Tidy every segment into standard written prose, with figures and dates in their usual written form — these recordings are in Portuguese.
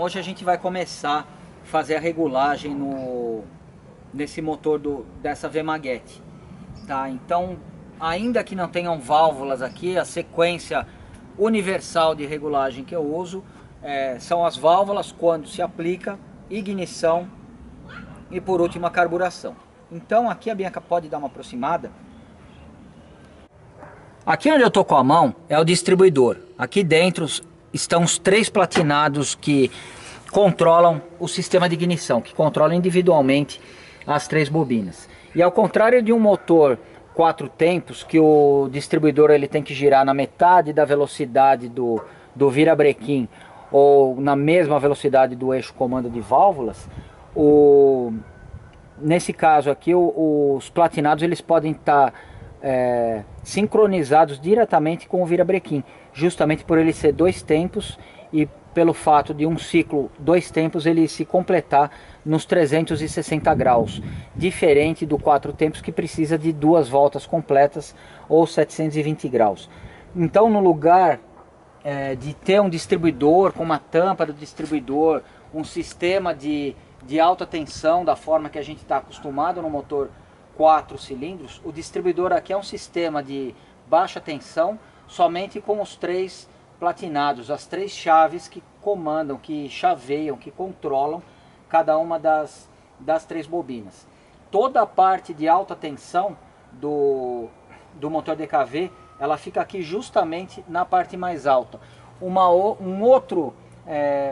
hoje a gente vai começar a fazer a regulagem nesse motor dessa V-Maguete, tá? Então, ainda que não tenham válvulas aqui, a sequência universal de regulagem que eu uso são as válvulas quando se aplica, ignição e por último a carburação. Então aqui a Bianca pode dar uma aproximada. Aqui onde eu tô com a mão é o distribuidor. Aqui dentro estão os 3 platinados que controlam o sistema de ignição, que controlam individualmente as 3 bobinas. E ao contrário de um motor 4 tempos, que o distribuidor ele tem que girar na metade da velocidade do virabrequim ou na mesma velocidade do eixo comando de válvulas, nesse caso aqui os platinados eles podem estar sincronizados diretamente com o virabrequim, justamente por ele ser 2 tempos e pelo fato de um ciclo 2 tempos ele se completar nos 360 graus, diferente do 4 tempos que precisa de 2 voltas completas ou 720 graus. Então no lugar de ter um distribuidor com uma tampa do distribuidor, um sistema de alta tensão da forma que a gente está acostumado no motor 4 cilindros, o distribuidor aqui é um sistema de baixa tensão somente com os 3 platinados, as 3 chaves que comandam, que chaveiam, que controlam cada uma das 3 bobinas. Toda a parte de alta tensão do motor DKV, ela fica aqui justamente na parte mais alta. Um outro,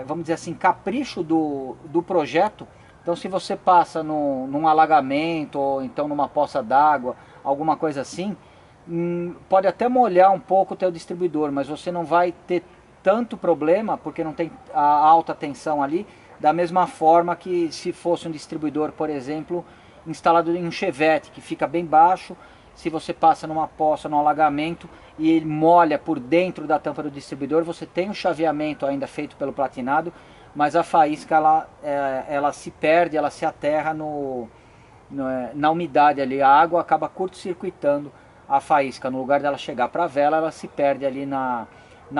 vamos dizer assim, capricho do projeto. Então se você passa num alagamento ou então numa poça d'água, alguma coisa assim, pode até molhar um pouco o teu distribuidor, mas você não vai ter tanto problema porque não tem a alta tensão ali, da mesma forma que se fosse um distribuidor, por exemplo, instalado em um Chevette, que fica bem baixo. Se você passa numa poça, num alagamento e ele molha por dentro da tampa do distribuidor, você tem um chaveamento ainda feito pelo platinado, mas a faísca ela se perde, ela se aterra na umidade ali. A água acaba curto-circuitando a faísca. No lugar dela chegar para a vela, ela se perde ali na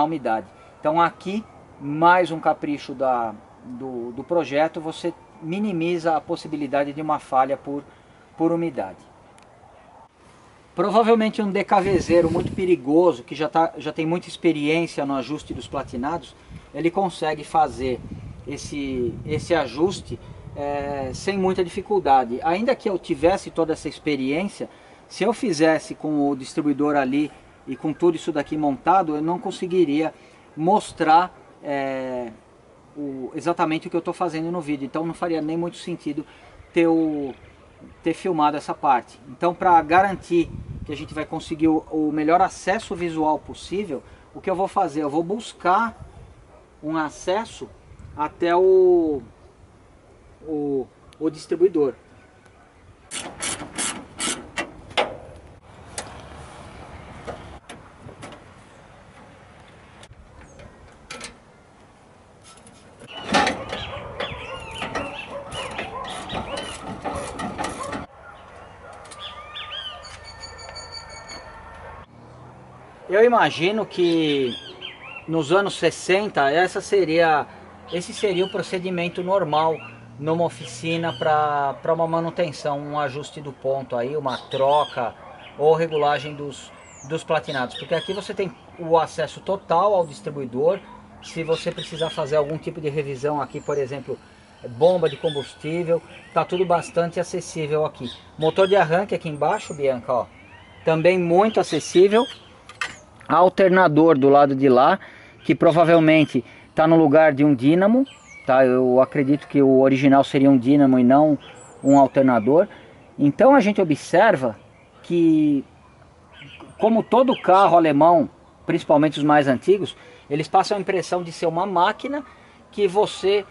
umidade. Então aqui, mais um capricho do projeto, você minimiza a possibilidade de uma falha por umidade. Provavelmente um DKVzeiro muito perigoso, que já tem muita experiência no ajuste dos platinados, ele consegue fazer esse ajuste sem muita dificuldade. Ainda que eu tivesse toda essa experiência, se eu fizesse com o distribuidor ali e com tudo isso daqui montado, eu não conseguiria mostrar exatamente o que eu estou fazendo no vídeo. Então não faria nem muito sentido ter filmado essa parte. Então, para garantir que a gente vai conseguir o melhor acesso visual possível, o que eu vou fazer? Eu vou buscar um acesso até o distribuidor. Eu imagino que nos anos 60 esse seria o procedimento normal numa oficina para uma manutenção, um ajuste do ponto aí, uma troca ou regulagem dos platinados, porque aqui você tem o acesso total ao distribuidor. Se você precisar fazer algum tipo de revisão aqui, por exemplo, bomba de combustível, tá tudo bastante acessível aqui. Motor de arranque aqui embaixo, Bianca, ó, também muito acessível. Alternador do lado de lá, que provavelmente está no lugar de um dínamo, tá? Eu acredito que o original seria um dínamo e não um alternador. Então a gente observa que, como todo carro alemão, principalmente os mais antigos, eles passam a impressão de ser uma máquina que você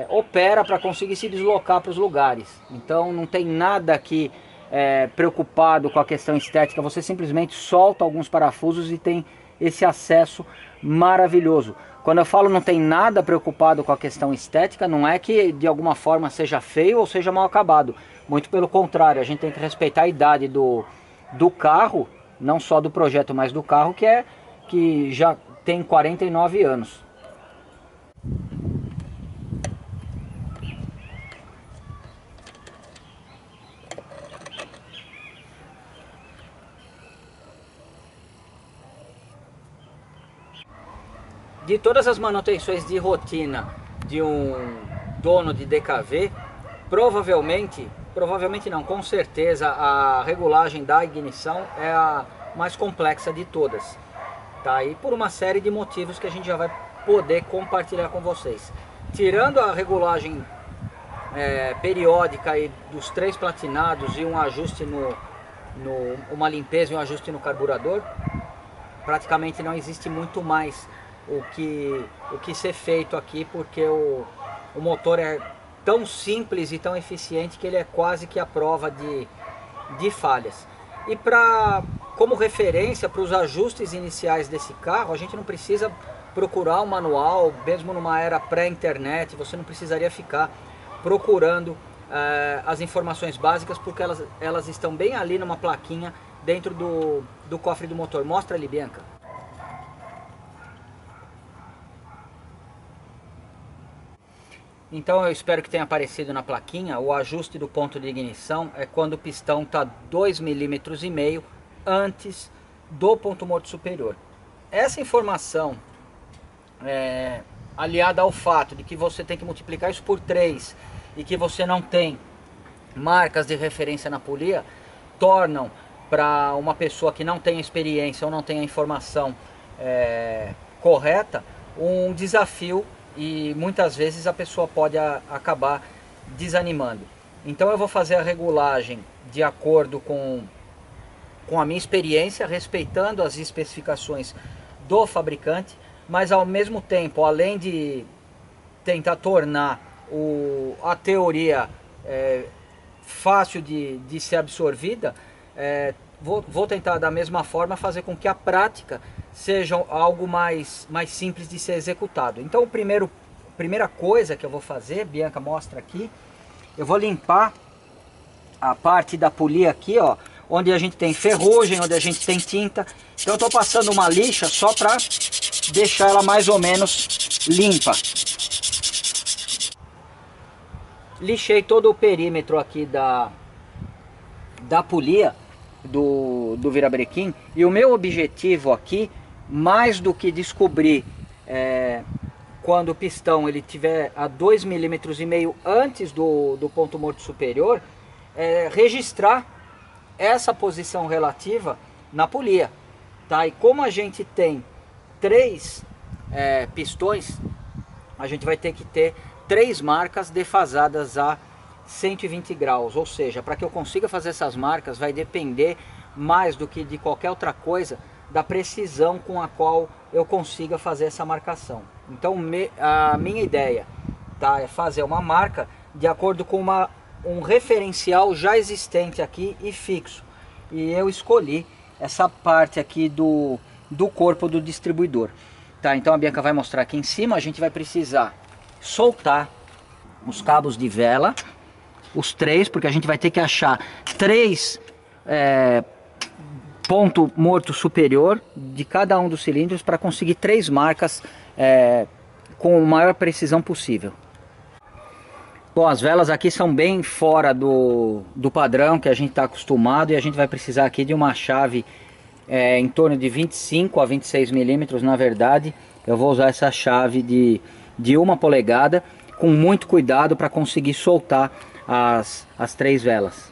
opera para conseguir se deslocar para os lugares. Então não tem nada aqui preocupado com a questão estética, você simplesmente solta alguns parafusos e tem esse acesso maravilhoso. Quando eu falo não tem nada preocupado com a questão estética, não é que de alguma forma seja feio ou seja mal acabado, muito pelo contrário, a gente tem que respeitar a idade do carro, não só do projeto, mas do carro, que já tem 49 anos. de todas as manutenções de rotina de um dono de DKV, provavelmente não, com certeza a regulagem da ignição é a mais complexa de todas, tá? E por uma série de motivos que a gente já vai poder compartilhar com vocês. Tirando a regulagem periódica aí dos 3 platinados e um ajuste uma limpeza e um ajuste no carburador, praticamente não existe muito mais o que ser feito aqui, porque o motor é tão simples e tão eficiente que ele é quase que a prova de falhas. E como referência para os ajustes iniciais desse carro, a gente não precisa procurar um manual, mesmo numa era pré-internet, você não precisaria ficar procurando as informações básicas, porque elas estão bem ali numa plaquinha dentro do cofre do motor. Mostra ali, Bianca. Então eu espero que tenha aparecido na plaquinha. O ajuste do ponto de ignição é quando o pistão está 2,5 mm antes do ponto morto superior. Essa informação, aliada ao fato de que você tem que multiplicar isso por 3 e que você não tem marcas de referência na polia, tornam para uma pessoa que não tem experiência ou não tem a informação correta um desafio, e muitas vezes a pessoa pode acabar desanimando. Então eu vou fazer a regulagem de acordo com a minha experiência, respeitando as especificações do fabricante, mas ao mesmo tempo, além de tentar tornar a teoria fácil de ser absorvida, vou tentar da mesma forma fazer com que a prática seja algo mais simples de ser executado. Então primeira coisa que eu vou fazer, Bianca mostra aqui, eu vou limpar a parte da polia aqui, ó, onde a gente tem ferrugem, onde a gente tem tinta. Então eu estou passando uma lixa só para deixar ela mais ou menos limpa. Lixei todo o perímetro aqui da polia do virabrequim, e o meu objetivo aqui, mais do que descobrir quando o pistão ele tiver a 2,5 mm antes do ponto morto superior, registrar essa posição relativa na polia, tá? E como a gente tem 3 pistões, a gente vai ter que ter 3 marcas defasadas a 120 graus, ou seja, para que eu consiga fazer essas marcas vai depender mais do que de qualquer outra coisa da precisão com a qual eu consiga fazer essa marcação. Então a minha ideia, tá, é fazer uma marca de acordo com um referencial já existente aqui e fixo, e eu escolhi essa parte aqui do corpo do distribuidor, tá? Então a Bianca vai mostrar aqui em cima. A gente vai precisar soltar os cabos de vela, os 3, porque a gente vai ter que achar 3 ponto morto superior de cada um dos cilindros para conseguir 3 marcas com a maior precisão possível. Bom, as velas aqui são bem fora do padrão que a gente está acostumado, e a gente vai precisar aqui de uma chave em torno de 25 a 26 milímetros. Na verdade, eu vou usar essa chave de 1 polegada, com muito cuidado para conseguir soltar as 3 velas.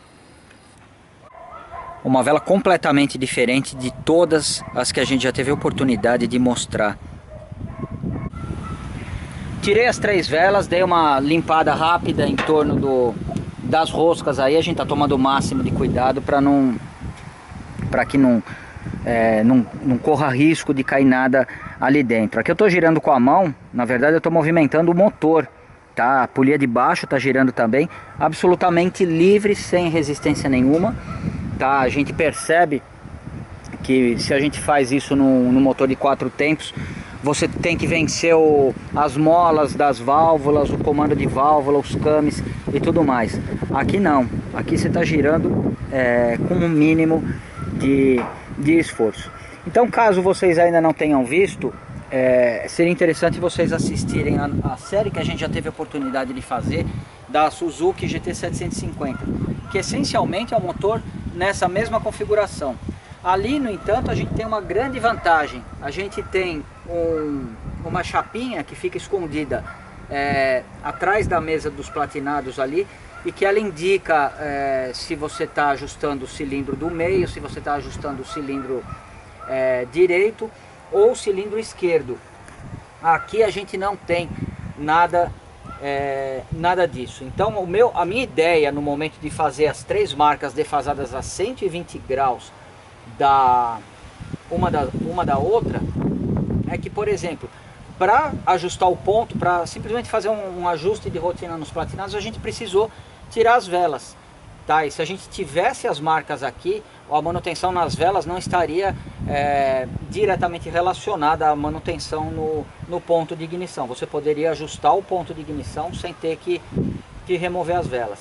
Uma vela completamente diferente de todas as que a gente já teve a oportunidade de mostrar. Tirei as 3 velas, dei uma limpada rápida em torno das roscas aí. A gente está tomando o máximo de cuidado para que não corra risco de cair nada ali dentro. Aqui eu estou girando com a mão, na verdade eu estou movimentando o motor, tá? A polia de baixo está girando também, absolutamente livre, sem resistência nenhuma, tá? A gente percebe que se a gente faz isso no motor de 4 tempos, você tem que vencer as molas das válvulas, o comando de válvula, os cames e tudo mais. Aqui não, aqui você está girando com um mínimo de esforço. Então, caso vocês ainda não tenham visto, seria interessante vocês assistirem a série que a gente já teve a oportunidade de fazer da Suzuki GT750, que essencialmente é um motor nessa mesma configuração. Ali, no entanto, a gente tem uma grande vantagem. A gente tem uma chapinha que fica escondida atrás da mesa dos platinados ali, e que ela indica se você está ajustando o cilindro do meio, se você está ajustando o cilindro direito ou o cilindro esquerdo. Aqui a gente não tem nada disso. Então a minha ideia no momento de fazer as três marcas defasadas a 120 graus uma da outra, é que, por exemplo, para ajustar o ponto, para simplesmente fazer um ajuste de rotina nos platinados, a gente precisou tirar as velas, tá? E se a gente tivesse as marcas aqui, a manutenção nas velas não estaria diretamente relacionada à manutenção no ponto de ignição. Você poderia ajustar o ponto de ignição sem ter que remover as velas.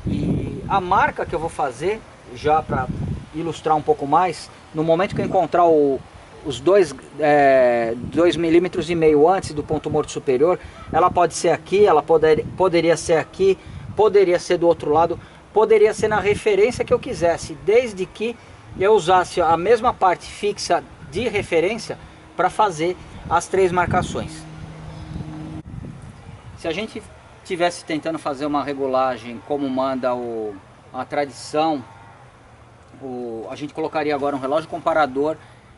E a marca que eu vou fazer, já para ilustrar um pouco mais, no momento que eu encontrar os 2,5 milímetros antes do ponto morto superior, ela pode ser aqui, ela poderia ser aqui, poderia ser do outro lado, poderia ser na referência que eu quisesse, desde que eu usasse a mesma parte fixa de referência para fazer as três marcações. Se a gente estivesse tentando fazer uma regulagem como manda a tradição, a gente colocaria agora um relógio comparador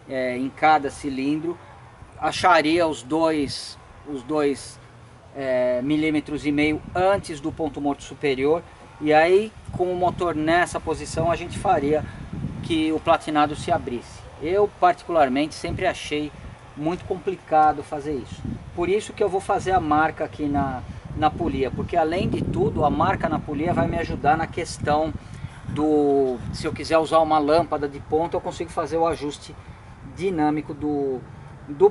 em cada cilindro, acharia os 2,5 milímetros antes do ponto morto superior, e aí com o motor nessa posição a gente faria que o platinado se abrisse. Eu particularmente sempre achei muito complicado fazer isso, por isso que eu vou fazer a marca aqui na polia, porque além de tudo a marca na polia vai me ajudar na questão se eu quiser usar uma lâmpada de ponto, eu consigo fazer o ajuste dinâmico do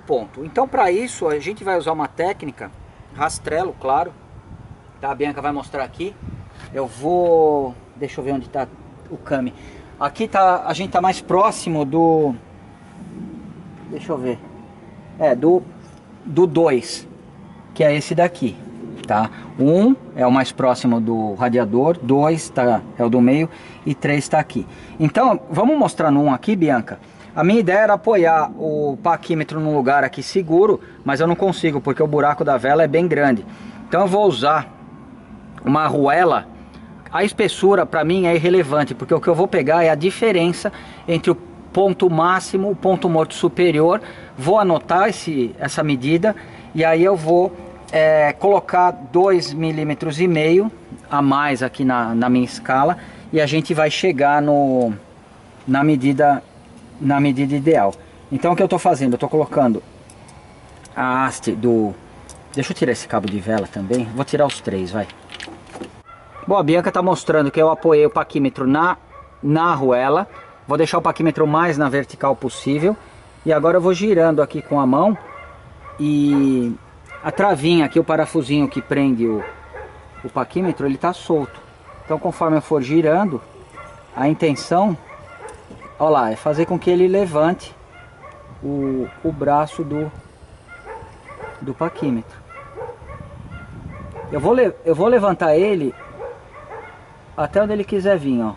ponto. Então para isso a gente vai usar uma técnica rastrelo, claro, tá? A Bianca vai mostrar aqui. Deixa eu ver onde está o came. Aqui tá, a gente tá mais próximo deixa eu ver, do 2, que é esse daqui, tá? 1 é o mais próximo do radiador, 2 é o do meio e 3 está aqui. Então vamos mostrar no 1 aqui, Bianca. A minha ideia era apoiar o paquímetro num lugar aqui seguro, mas eu não consigo porque o buraco da vela é bem grande. Então eu vou usar uma arruela. A espessura para mim é irrelevante, porque o que eu vou pegar é a diferença entre o ponto máximo e o ponto morto superior. Vou anotar essa medida e aí eu vou colocar 2,5 milímetros a mais aqui na minha escala, e a gente vai chegar na medida ideal. Então o que eu estou fazendo? Eu estou colocando a haste deixa eu tirar esse cabo de vela também. Vou tirar os 3, vai. Bom, a Bianca está mostrando que eu apoiei o paquímetro na arruela. Vou deixar o paquímetro mais na vertical possível. E agora eu vou girando aqui com a mão. E a travinha aqui, o parafusinho que prende o paquímetro, ele está solto. Então conforme eu for girando, a intenção, olha lá, é fazer com que ele levante o braço do paquímetro. Eu vou levantar ele até onde ele quiser vir, ó.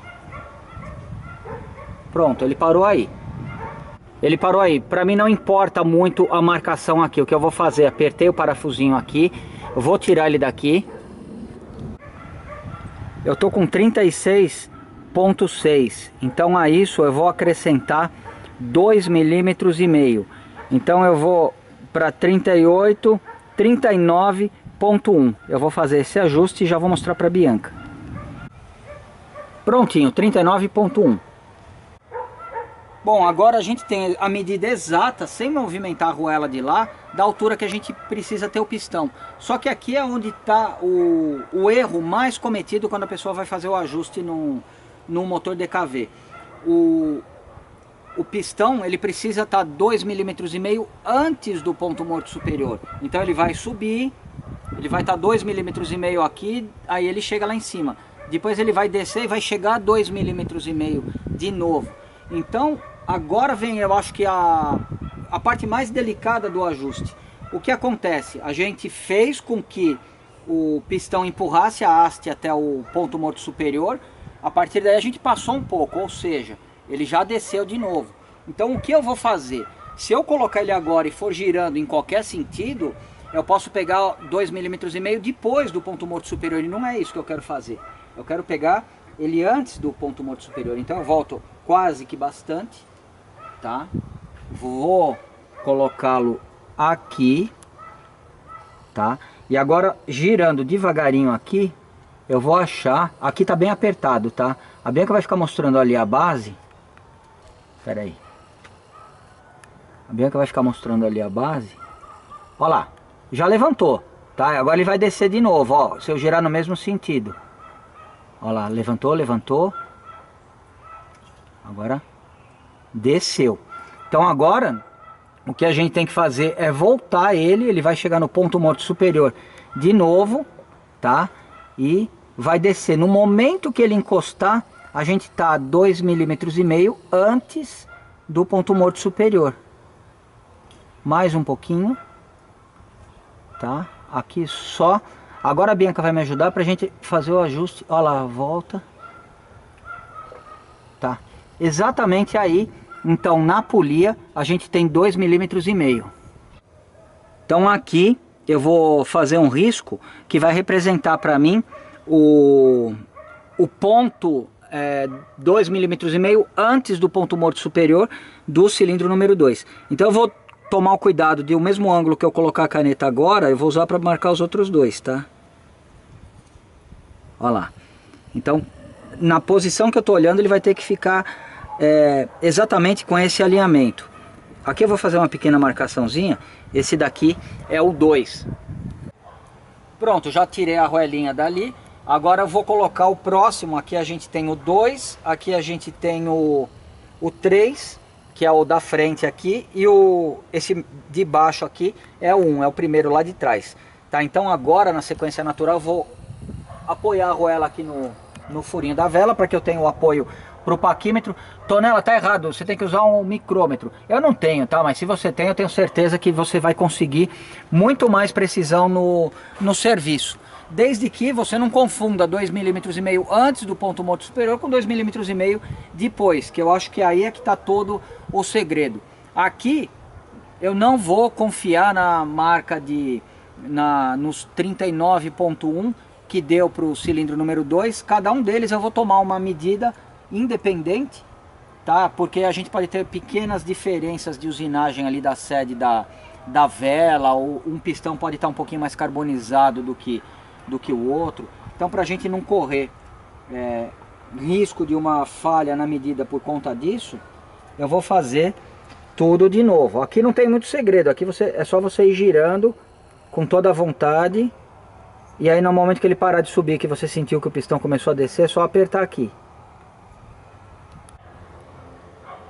Pronto, ele parou aí. Ele parou aí. Para mim não importa muito a marcação aqui. O que eu vou fazer, apertei o parafusinho aqui, eu vou tirar ele daqui. Eu tô com 36,6. Então a isso eu vou acrescentar 2,5 milímetros. Então eu vou para 38, 39,1. Eu vou fazer esse ajuste e já vou mostrar para Bianca. Prontinho, 39,1. Bom, agora a gente tem a medida exata, sem movimentar a arruela de lá, da altura que a gente precisa ter o pistão. Só que aqui é onde está o erro mais cometido quando a pessoa vai fazer o ajuste no motor DKV. O pistão, ele precisa estar 2,5 milímetros antes do ponto morto superior. Então ele vai subir, ele vai estar 2,5 milímetros aqui, aí ele chega lá em cima. Depois ele vai descer e vai chegar a 2,5 milímetros de novo. Então agora vem, eu acho que a parte mais delicada do ajuste. O que acontece? A gente fez com que o pistão empurrasse a haste até o ponto morto superior. A partir daí a gente passou um pouco, ou seja, ele já desceu de novo. Então o que eu vou fazer? Se eu colocar ele agora e for girando em qualquer sentido, eu posso pegar 2,5 mm depois do ponto morto superior, e não é isso que eu quero fazer. Eu quero pegar ele antes do ponto morto superior, então eu volto quase que bastante, tá? Vou colocá-lo aqui, tá? E agora, girando devagarinho aqui, eu vou achar, aqui tá bem apertado, tá? A Bianca vai ficar mostrando ali a base. Espera aí. A Bianca vai ficar mostrando ali a base. Ó lá, já levantou, tá? Agora ele vai descer de novo, ó, se eu girar no mesmo sentido. Ó lá, levantou, levantou. Agora desceu. Então agora, o que a gente tem que fazer é voltar ele. Ele vai chegar no ponto morto superior de novo, tá? E vai descer. No momento que ele encostar, a gente tá a 2,5 mm antes do ponto morto superior. Mais um pouquinho, tá? Aqui só. Agora a Bianca vai me ajudar pra gente fazer o ajuste. Olha lá, volta. Tá? Exatamente aí. Então na polia a gente tem 2,5 mm. Então aqui eu vou fazer um risco que vai representar para mim o ponto 2,5 mm antes do ponto morto superior do cilindro número 2. Então eu vou tomar o cuidado de o mesmo ângulo que eu colocar a caneta agora, eu vou usar para marcar os outros dois, tá? Olha lá. Então na posição que eu tô olhando ele vai ter que ficar exatamente com esse alinhamento. Aqui eu vou fazer uma pequena marcaçãozinha. Esse daqui é o 2. Pronto, já tirei a arruelinha dali. Agora eu vou colocar o próximo. Aqui a gente tem o 2. Aqui a gente tem o 3, que é o da frente aqui. E esse de baixo aqui é o 1, é o primeiro lá de trás. Tá? Então agora na sequência natural eu vou apoiar a arruela aqui no furinho da vela, para que eu tenha o apoio pro paquímetro. Tonela, tá errado, você tem que usar um micrômetro. Eu não tenho, tá? Mas se você tem, eu tenho certeza que você vai conseguir muito mais precisão no serviço. Desde que você não confunda 2,5 mm antes do ponto morto superior com 2,5 mm depois, que eu acho que aí é que tá todo o segredo. Aqui eu não vou confiar na marca nos 39,1 que deu para o cilindro número 2. Cada um deles eu vou tomar uma medida independente, tá? Porque a gente pode ter pequenas diferenças de usinagem ali da sede da vela, ou um pistão pode estar um pouquinho mais carbonizado do que o outro. Então, para a gente não correr risco de uma falha na medida por conta disso, eu vou fazer tudo de novo. Aqui não tem muito segredo, aqui é só você ir girando com toda a vontade, e aí no momento que ele parar de subir, que você sentiu que o pistão começou a descer, é só apertar aqui.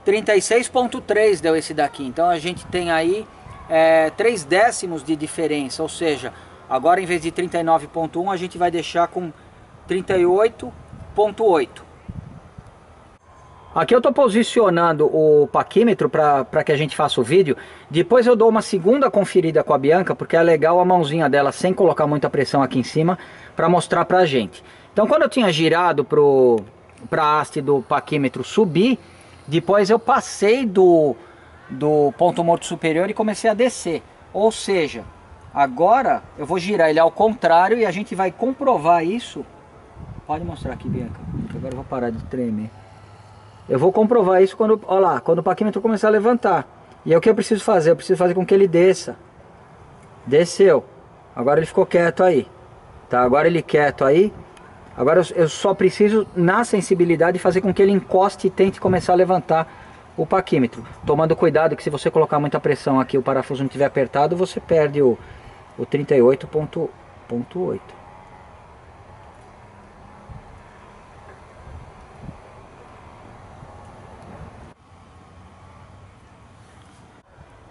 36,3 deu esse daqui, então a gente tem aí 3 décimos de diferença, ou seja, agora em vez de 39,1 a gente vai deixar com 38,8. Aqui eu estou posicionando o paquímetro para que a gente faça o vídeo. Depois eu dou uma segunda conferida com a Bianca, porque é legal a mãozinha dela sem colocar muita pressão aqui em cima, para mostrar para a gente. Então quando eu tinha girado para a haste do paquímetro subir, depois eu passei do ponto morto superior e comecei a descer. Ou seja, agora eu vou girar ele ao contrário e a gente vai comprovar isso. Pode mostrar aqui, Bianca, agora eu vou parar de tremer. Eu vou comprovar isso quando, ó lá, quando o paquímetro começar a levantar. E é o que eu preciso fazer? Eu preciso fazer com que ele desça. Desceu. Agora ele ficou quieto aí. Tá? Agora ele quieto aí. Agora eu só preciso, na sensibilidade, fazer com que ele encoste e tente começar a levantar o paquímetro. Tomando cuidado que se você colocar muita pressão aqui, o parafuso não estiver apertado, você perde o 38,8.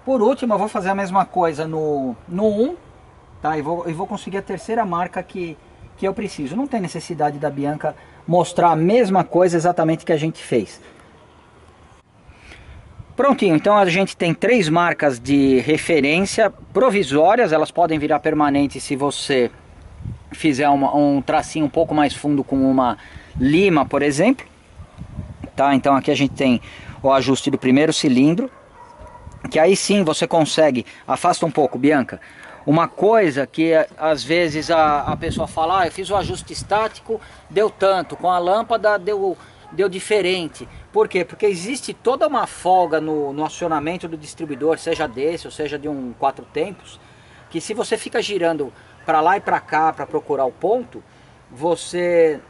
Por último, eu vou fazer a mesma coisa no 1, tá? E vou conseguir a terceira marca que eu preciso. Não tem necessidade da Bianca mostrar a mesma coisa exatamente que a gente fez. Prontinho, então a gente tem 3 marcas de referência provisórias. Elas podem virar permanentes se você fizer um tracinho um pouco mais fundo com uma lima, por exemplo. Tá? Então aqui a gente tem o ajuste do primeiro cilindro. que aí sim você consegue, afasta um pouco, Bianca, uma coisa que às vezes a pessoa fala, ah, eu fiz o ajuste estático, deu tanto, com a lâmpada deu diferente. Por quê? Porque existe toda uma folga no acionamento do distribuidor, seja desse ou seja de um 4 tempos, que se você fica girando para lá e para cá para procurar o ponto, você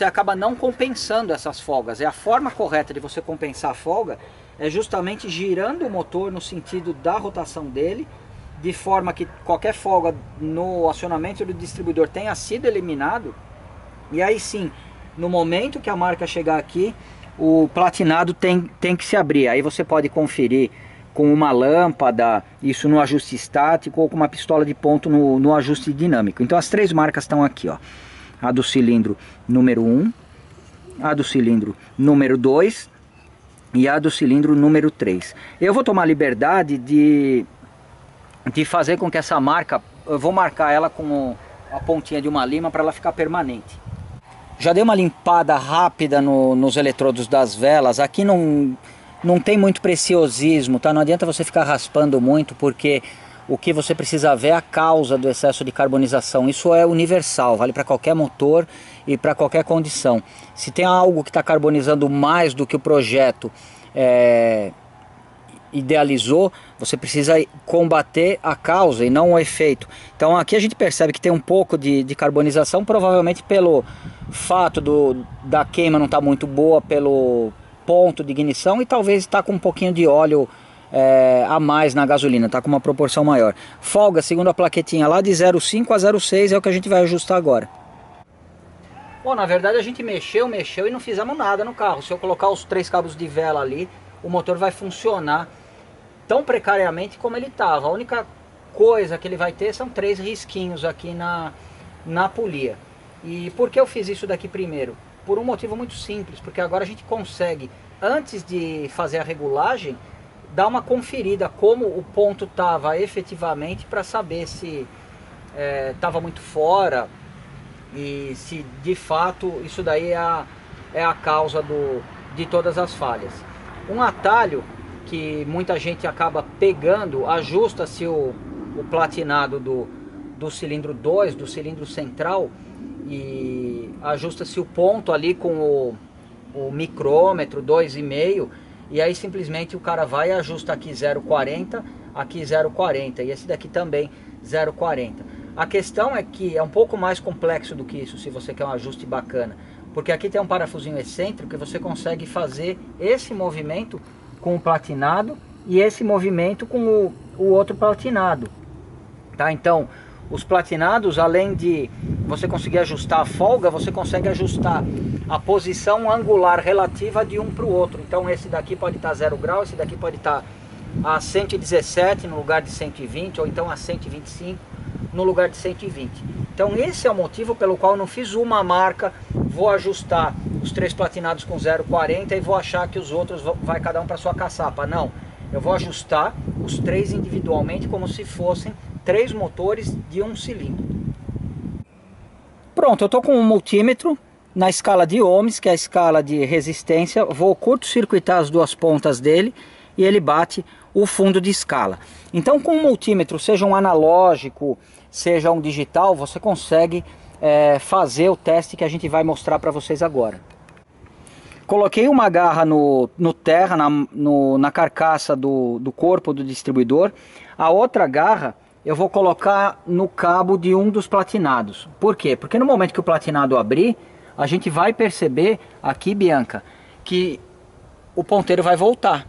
acaba não compensando essas folgas. E a forma correta de você compensar a folga é justamente girando o motor no sentido da rotação dele, de forma que qualquer folga no acionamento do distribuidor tenha sido eliminado. E aí sim, no momento que a marca chegar aqui, o platinado tem que se abrir. Aí você pode conferir com uma lâmpada, isso no ajuste estático, ou com uma pistola de ponto no ajuste dinâmico. Então as três marcas estão aqui, ó. A do cilindro número 1, a do cilindro número 2 e a do cilindro número 3. Eu vou tomar a liberdade de fazer com que essa marca, eu vou marcar ela com a pontinha de uma lima para ela ficar permanente. Já dei uma limpada rápida nos eletrodos das velas. Aqui não tem muito preciosismo, tá? Não adianta você ficar raspando muito, porque o que você precisa ver é a causa do excesso de carbonização. Isso é universal, vale para qualquer motor e para qualquer condição. Se tem algo que está carbonizando mais do que o projeto idealizou, você precisa combater a causa e não o efeito. Então aqui a gente percebe que tem um pouco de carbonização, provavelmente pelo fato da queima não estar muito boa, pelo ponto de ignição, e talvez está com um pouquinho de óleo a mais na gasolina, está com uma proporção maior. Folga, segundo a plaquetinha, lá de 0,5 a 0,6 é o que a gente vai ajustar agora. Bom, na verdade a gente mexeu e não fizemos nada no carro. Se eu colocar os 3 cabos de vela ali, o motor vai funcionar tão precariamente como ele estava. A única coisa que ele vai ter são 3 risquinhos aqui na polia. E por que eu fiz isso daqui primeiro? Por um motivo muito simples, porque agora a gente consegue, antes de fazer a regulagem, dar uma conferida como o ponto estava efetivamente, para saber se estava muito fora e se de fato isso daí é a causa de todas as falhas. Um atalho que muita gente acaba pegando, ajusta-se o platinado do cilindro 2, do cilindro central, e ajusta-se o ponto ali com o micrômetro 2,5, e aí simplesmente o cara vai e ajusta aqui 0,40, aqui 0,40 e esse daqui também 0,40. A questão é que é um pouco mais complexo do que isso, se você quer um ajuste bacana, porque aqui tem um parafusinho excêntrico que você consegue fazer esse movimento com o platinado e esse movimento com o outro platinado, tá? Então os platinados, além de você conseguir ajustar a folga, você consegue ajustar a posição angular relativa de um para o outro. Então esse daqui pode estar 0 grau, esse daqui pode estar a 117 no lugar de 120, ou então a 125 no lugar de 120. Então esse é o motivo pelo qual eu não fiz uma marca, vou ajustar os 3 platinados com 0,40 e vou achar que os outros vai cada um para sua caçapa. Não, eu vou ajustar os 3 individualmente como se fossem 3 motores de um cilindro. Pronto, eu estou com um multímetro na escala de ohms, que é a escala de resistência. Vou curto-circuitar as 2 pontas dele e ele bate o fundo de escala. Então com um multímetro, seja um analógico, seja um digital, você consegue fazer o teste que a gente vai mostrar para vocês agora. Coloquei uma garra no terra, na carcaça do corpo do distribuidor. A outra garra eu vou colocar no cabo de um dos platinados. Por quê? Porque no momento que o platinado abrir, a gente vai perceber aqui, Bianca, que o ponteiro vai voltar.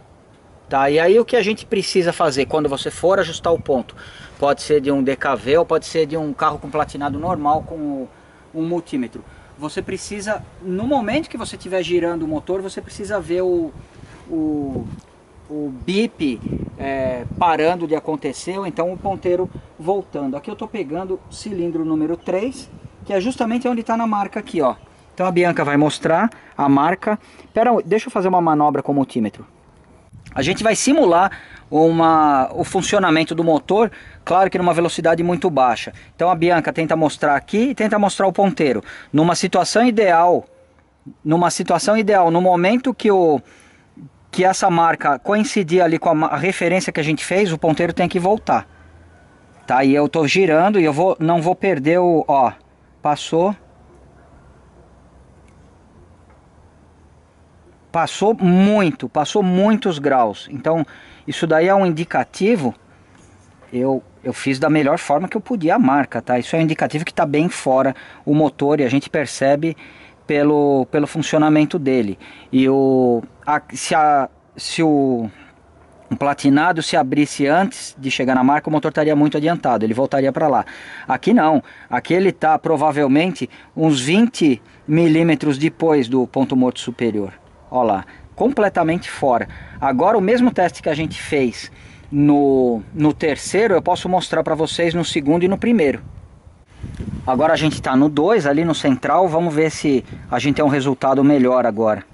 Tá? E aí o que a gente precisa fazer quando você for ajustar o ponto? Pode ser de um DKV ou pode ser de um carro com platinado normal com um multímetro. Você precisa, no momento que você estiver girando o motor, você precisa ver o bip parando de acontecer, ou então o ponteiro voltando. Aqui eu estou pegando cilindro número 3, que é justamente onde está na marca aqui, ó. Então a Bianca vai mostrar a marca. Deixa eu fazer uma manobra com o multímetro. A gente vai simular o funcionamento do motor, claro que numa velocidade muito baixa. Então a Bianca tenta mostrar aqui e tenta mostrar o ponteiro. Numa situação ideal, no momento que que essa marca coincidir ali com a referência que a gente fez, o ponteiro tem que voltar. Tá, e eu tô girando e eu não vou perder o, ó, passou muitos graus. Então, isso daí é um indicativo, eu fiz da melhor forma que eu podia a marca, tá? Isso é um indicativo que tá bem fora o motor e a gente percebe pelo funcionamento dele. E se o platinado se abrisse antes de chegar na marca, o motor estaria muito adiantado, ele voltaria para lá. Aqui não, aqui ele está provavelmente uns 20 milímetros depois do ponto morto superior. Olha lá, completamente fora. Agora o mesmo teste que a gente fez no terceiro, eu posso mostrar para vocês no segundo e no primeiro. Agora a gente está no 2, ali no central, vamos ver se a gente tem um resultado melhor agora.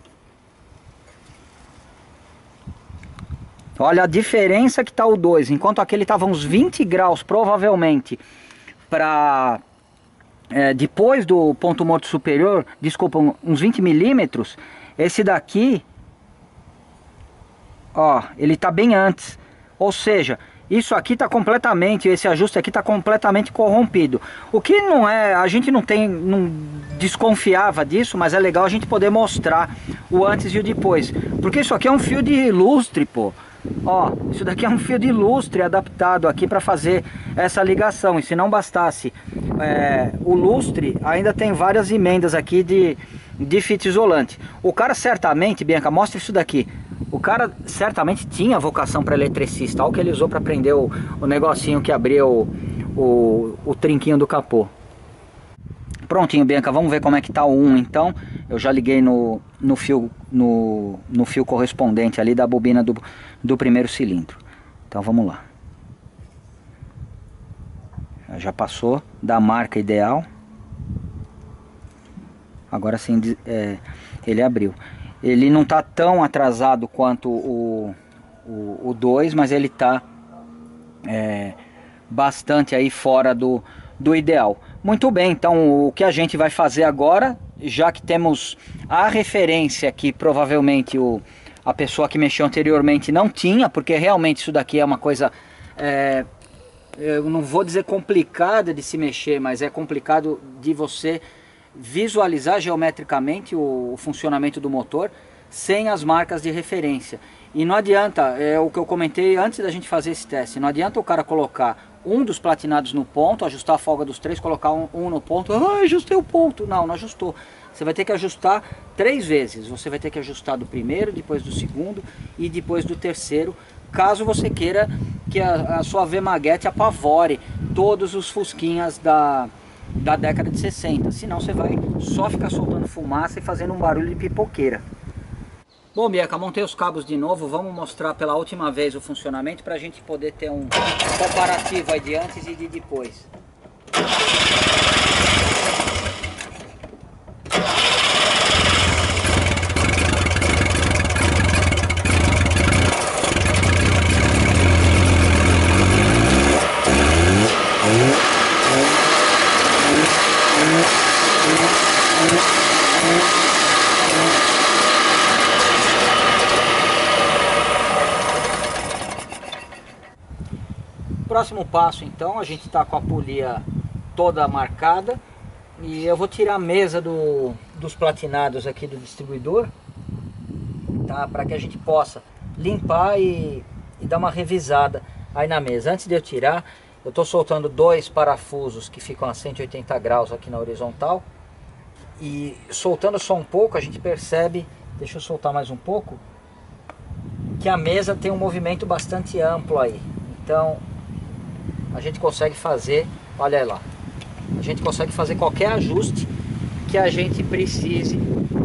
Olha a diferença que está o 2, enquanto aquele estava uns 20 graus, provavelmente, depois do ponto morto superior, desculpa, uns 20 milímetros, esse daqui, ó, ele está bem antes. Ou seja, isso aqui está completamente, esse ajuste aqui está completamente corrompido. O que não é, a gente não desconfiava disso, mas é legal a gente poder mostrar o antes e o depois. Porque isso aqui é um fio de lustre, pô. Ó, isso daqui é um fio de lustre adaptado aqui para fazer essa ligação. E se não bastasse o lustre, ainda tem várias emendas aqui de fita isolante. O cara certamente, Bianca, mostra isso daqui. O cara certamente tinha vocação para eletricista. Olha o que ele usou para prender o negocinho que abria o trinquinho do capô. Prontinho, Bianca, vamos ver como é que tá o 1 então. Eu já liguei no fio correspondente ali da bobina do primeiro cilindro. Então vamos lá. Já passou da marca ideal. Agora sim, ele abriu. Ele não está tão atrasado quanto o 2, mas ele está bastante aí fora do ideal. Muito bem, então o que a gente vai fazer agora, já que temos a referência que provavelmente a pessoa que mexeu anteriormente não tinha, porque realmente isso daqui é uma coisa, eu não vou dizer complicada de se mexer, mas é complicado de você visualizar geometricamente o funcionamento do motor sem as marcas de referência. E não adianta, é o que eu comentei antes da gente fazer esse teste, não adianta o cara colocar um dos platinados no ponto, ajustar a folga dos três, colocar um no ponto, ajustei o ponto. Não ajustou. Você vai ter que ajustar 3 vezes. Você vai ter que ajustar do primeiro, depois do segundo e depois do terceiro, caso você queira que a sua V-Maguete apavore todos os fusquinhas da década de 60. Senão você vai só ficar soltando fumaça e fazendo um barulho de pipoqueira. Bom, Bianca, montei os cabos de novo, vamos mostrar pela última vez o funcionamento para a gente poder ter um comparativo aí de antes e de depois. Próximo passo então, a gente está com a polia toda marcada e eu vou tirar a mesa dos platinados aqui do distribuidor, tá? Para que a gente possa limpar e dar uma revisada aí na mesa. Antes de eu tirar, eu estou soltando 2 parafusos que ficam a 180 graus aqui na horizontal e soltando só um pouco a gente percebe, deixa eu soltar mais um pouco, que a mesa tem um movimento bastante amplo aí. Então a gente consegue fazer, olha lá, a gente consegue fazer qualquer ajuste que a gente precise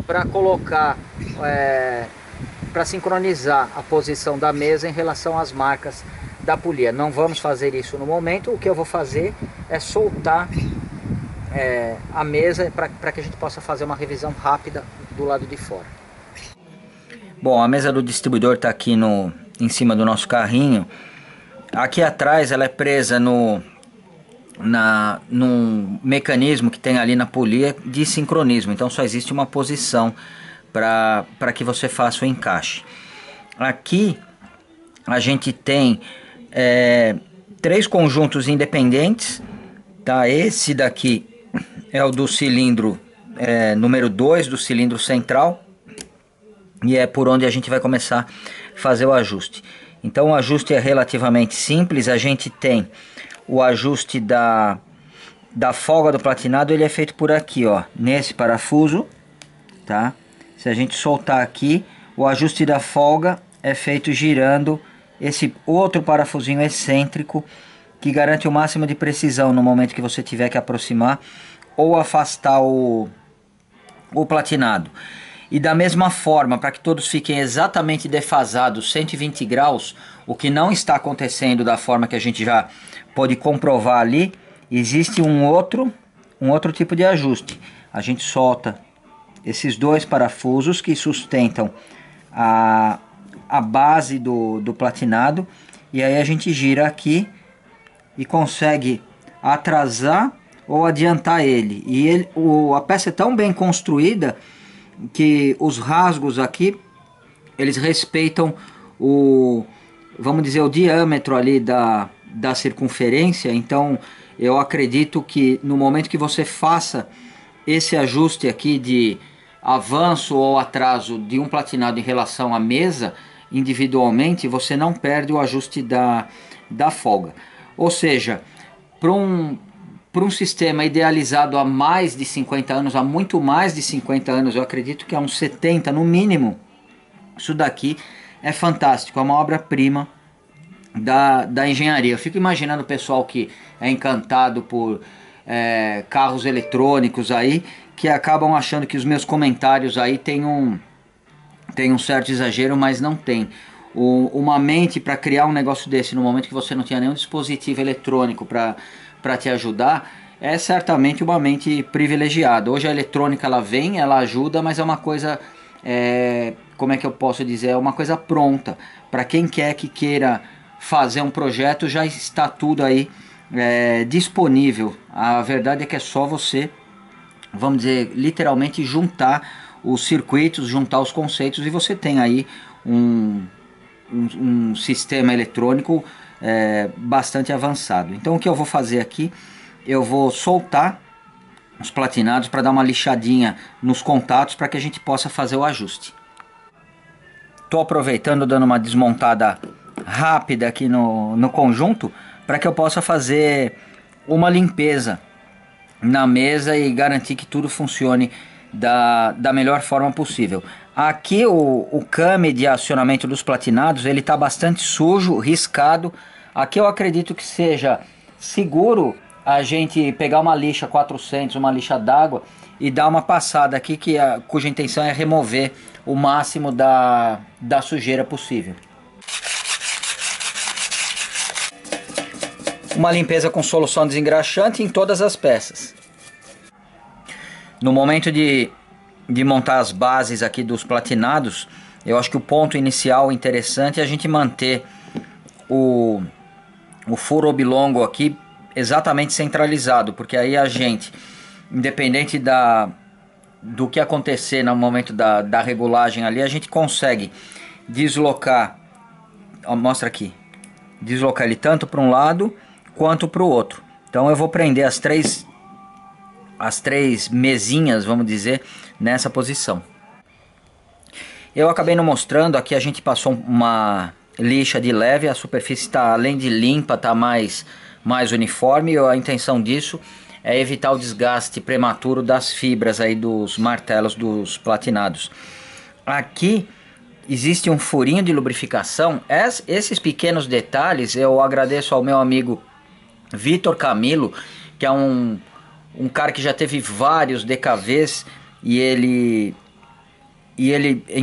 para colocar, para sincronizar a posição da mesa em relação às marcas da polia. Não vamos fazer isso no momento, o que eu vou fazer é soltar a mesa para que a gente possa fazer uma revisão rápida do lado de fora. Bom, a mesa do distribuidor está aqui em cima do nosso carrinho. Aqui atrás ela é presa num mecanismo que tem ali na polia de sincronismo. Então só existe uma posição para que você faça o encaixe. Aqui a gente tem três conjuntos independentes, tá? Esse daqui é o do cilindro número 2 do cilindro central, e é por onde a gente vai começar a fazer o ajuste. Então o ajuste é relativamente simples. A gente tem o ajuste da folga do platinado, ele é feito por aqui, ó, nesse parafuso, tá? Se a gente soltar aqui, o ajuste da folga é feito girando esse outro parafusinho excêntrico, que garante o máximo de precisão no momento que você tiver que aproximar ou afastar o platinado. E da mesma forma, para que todos fiquem exatamente defasados 120 graus, o que não está acontecendo da forma que a gente já pode comprovar ali, existe um outro tipo de ajuste. A gente solta esses dois parafusos que sustentam a base do platinado, e aí a gente gira aqui e consegue atrasar ou adiantar ele. E a peça é tão bem construída que os rasgos aqui, eles respeitam vamos dizer, o diâmetro ali da circunferência. Então eu acredito que no momento que você faça esse ajuste aqui de avanço ou atraso de um platinado em relação à mesa individualmente, você não perde o ajuste da folga. Ou seja, para um sistema idealizado há mais de 50 anos, há muito mais de 50 anos, eu acredito que há uns 70 no mínimo, isso daqui é fantástico, é uma obra-prima da engenharia. Eu fico imaginando o pessoal que é encantado por carros eletrônicos aí, que acabam achando que os meus comentários aí tem um certo exagero, mas não tem. Uma mente para criar um negócio desse no momento que você não tinha nenhum dispositivo eletrônico para te ajudar, é certamente uma mente privilegiada. Hoje a eletrônica ela vem, ela ajuda, mas é uma coisa, como é que eu posso dizer, é uma coisa pronta. Para quem queira fazer um projeto, já está tudo aí disponível. A verdade é que é só você, vamos dizer, literalmente juntar os circuitos, juntar os conceitos, e você tem aí um sistema eletrônico bastante avançado. Então o que eu vou fazer aqui, eu vou soltar os platinados para dar uma lixadinha nos contatos para que a gente possa fazer o ajuste. Estou aproveitando, dando uma desmontada rápida aqui no conjunto para que eu possa fazer uma limpeza na mesa e garantir que tudo funcione da melhor forma possível. Aqui o came de acionamento dos platinados, ele está bastante sujo, riscado. Aqui eu acredito que seja seguro a gente pegar uma lixa 400, uma lixa d'água, e dar uma passada aqui, cuja intenção é remover o máximo da sujeira possível. Uma limpeza com solução desengraxante em todas as peças. No momento de montar as bases aqui dos platinados, eu acho que o ponto inicial interessante é a gente manter o furo oblongo aqui exatamente centralizado, porque aí a gente, independente do que acontecer no momento da regulagem ali, a gente consegue deslocar, ó, mostra aqui, deslocar ele tanto para um lado quanto para o outro. Então eu vou prender as três mesinhas, vamos dizer, nessa posição. Eu acabei não mostrando, aqui a gente passou uma lixa de leve, a superfície está, além de limpa, está mais uniforme. A intenção disso é evitar o desgaste prematuro das fibras aí dos martelos dos platinados. Aqui existe um furinho de lubrificação. Esses pequenos detalhes eu agradeço ao meu amigo Vitor Camilo, que é um cara que já teve vários DKVs, e ele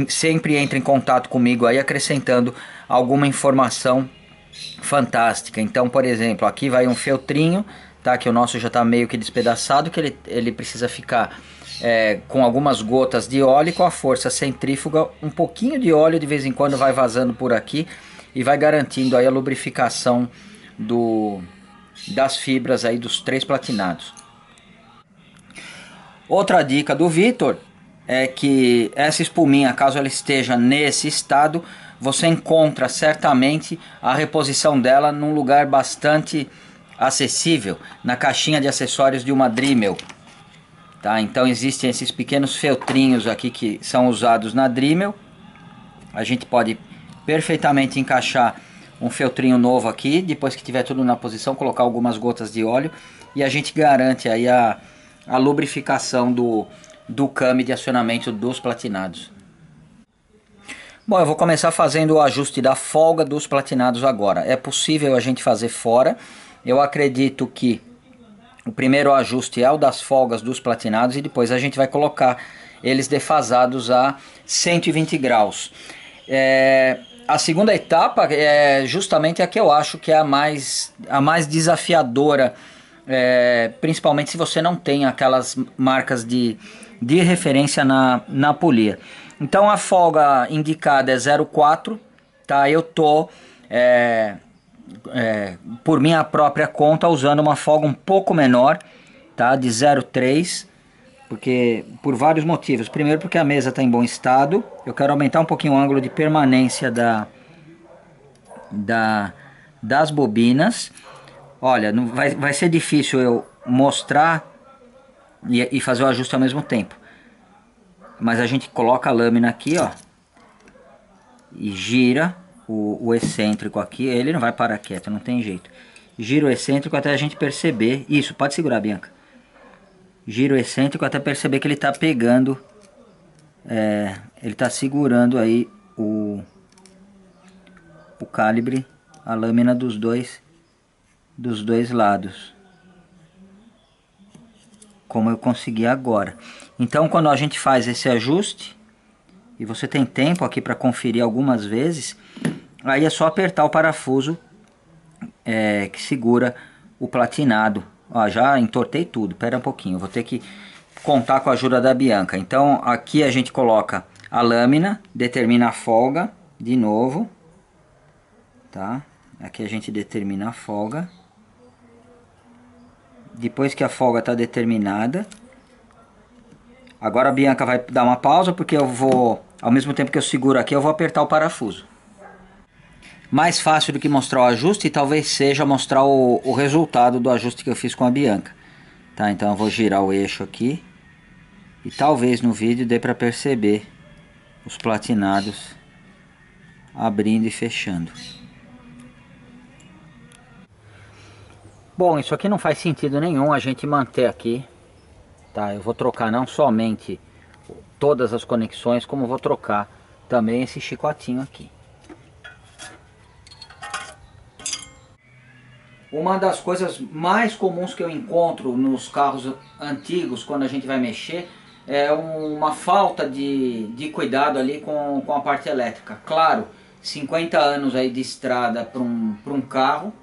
sempre entra em contato comigo aí, acrescentando alguma informação fantástica. Então, por exemplo, aqui vai um feltrinho, tá? Que o nosso já está meio que despedaçado, que ele precisa ficar com algumas gotas de óleo, e com a força centrífuga um pouquinho de óleo de vez em quando vai vazando por aqui e vai garantindo aí a lubrificação das fibras aí dos três platinados. Outra dica do Vitor é que essa espuminha, caso ela esteja nesse estado, você encontra certamente a reposição dela num lugar bastante acessível, na caixinha de acessórios de uma Dremel. Tá? Então existem esses pequenos feltrinhos aqui que são usados na Dremel. A gente pode perfeitamente encaixar um feltrinho novo aqui, depois que tiver tudo na posição, colocar algumas gotas de óleo e a gente garante aí a lubrificação do came de acionamento dos platinados. Bom, eu vou começar fazendo o ajuste da folga dos platinados agora. É possível a gente fazer fora. Eu acredito que o primeiro ajuste é o das folgas dos platinados e depois a gente vai colocar eles defasados a 120 graus. A segunda etapa é justamente a que eu acho que é a mais desafiadora, principalmente se você não tem aquelas marcas de referência na polia. Então a folga indicada é 0,4, tá? Eu tô por minha própria conta usando uma folga um pouco menor, tá? De 0,3, porque por vários motivos. Primeiro porque a mesa está em bom estado, eu quero aumentar um pouquinho o ângulo de permanência das bobinas. Olha, não vai ser difícil eu mostrar e fazer o ajuste ao mesmo tempo. Mas a gente coloca a lâmina aqui, ó, e gira o excêntrico aqui. Ele não vai parar quieto, não tem jeito. Gira o excêntrico até a gente perceber. Isso, pode segurar, Bianca. Gira o excêntrico até perceber que ele está pegando, ele está segurando aí o calibre, a lâmina dos dois lados, como eu consegui agora. Então quando a gente faz esse ajuste, e você tem tempo aqui para conferir algumas vezes, aí é só apertar o parafuso que segura o platinado. Ó, já entortei tudo, espera um pouquinho, vou ter que contar com a ajuda da Bianca. Então aqui a gente coloca a lâmina, determina a folga de novo, tá? Aqui a gente determina a folga. Depois que a folga está determinada, agora a Bianca vai dar uma pausa, porque eu vou, ao mesmo tempo que eu seguro aqui, eu vou apertar o parafuso. Mais fácil do que mostrar o ajuste, talvez seja mostrar o resultado do ajuste que eu fiz com a Bianca. Tá, então eu vou girar o eixo aqui, e talvez no vídeo dê para perceber os platinados abrindo e fechando. Bom, isso aqui não faz sentido nenhum a gente manter aqui, tá? Eu vou trocar não somente todas as conexões, como vou trocar também esse chicotinho aqui. Uma das coisas mais comuns que eu encontro nos carros antigos, quando a gente vai mexer, é uma falta de cuidado ali com a parte elétrica. Claro, 50 anos aí de estrada para um carro,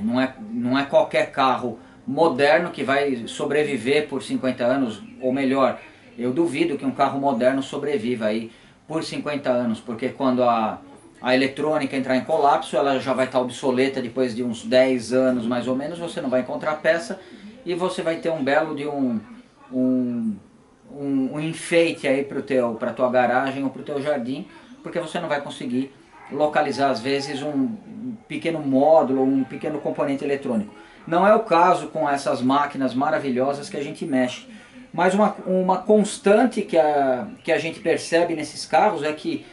não é qualquer carro moderno que vai sobreviver por 50 anos, ou melhor, eu duvido que um carro moderno sobreviva aí por 50 anos, porque quando a eletrônica entrar em colapso, ela já vai estar obsoleta depois de uns 10 anos mais ou menos, você não vai encontrar peça e você vai ter um belo de um enfeite aí para tua garagem ou para o teu jardim, porque você não vai conseguir localizar às vezes um pequeno módulo, um pequeno componente eletrônico. Não é o caso com essas máquinas maravilhosas que a gente mexe, mas uma constante que a gente percebe nesses carros é que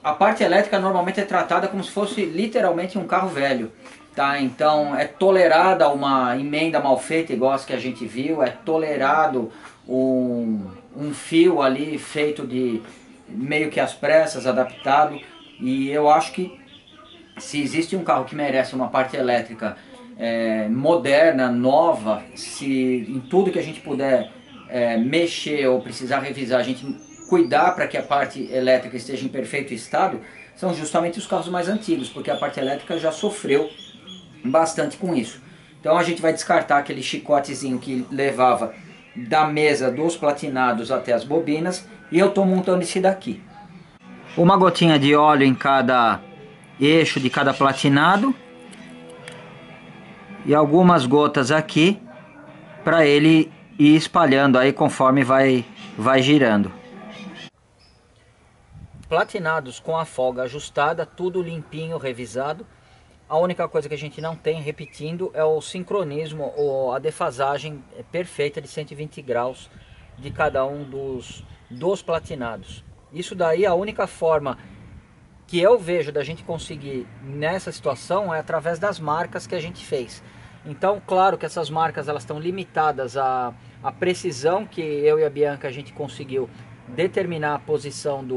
a parte elétrica normalmente é tratada como se fosse literalmente um carro velho, tá? Então é tolerada uma emenda mal feita igual as que a gente viu, é tolerado um fio ali feito de meio que às pressas, adaptado, e eu acho que se existe um carro que merece uma parte elétrica moderna, nova, se em tudo que a gente puder mexer ou precisar revisar, a gente cuidar para que a parte elétrica esteja em perfeito estado, são justamente os carros mais antigos, porque a parte elétrica já sofreu bastante com isso. Então a gente vai descartar aquele chicotezinho que levava da mesa dos platinados até as bobinas, e eu estou montando esse daqui. Uma gotinha de óleo em cada eixo de cada platinado e algumas gotas aqui para ele ir espalhando aí conforme vai girando. platinados com a folga ajustada, tudo limpinho, revisado. A única coisa que a gente não tem, repetindo, é o sincronismo ou a defasagem perfeita de 120 graus de cada um dos platinados. Isso daí, a única forma que eu vejo da gente conseguir nessa situação é através das marcas que a gente fez. Então, claro que essas marcas elas estão limitadas à precisão que eu e a Bianca a gente conseguiu determinar a posição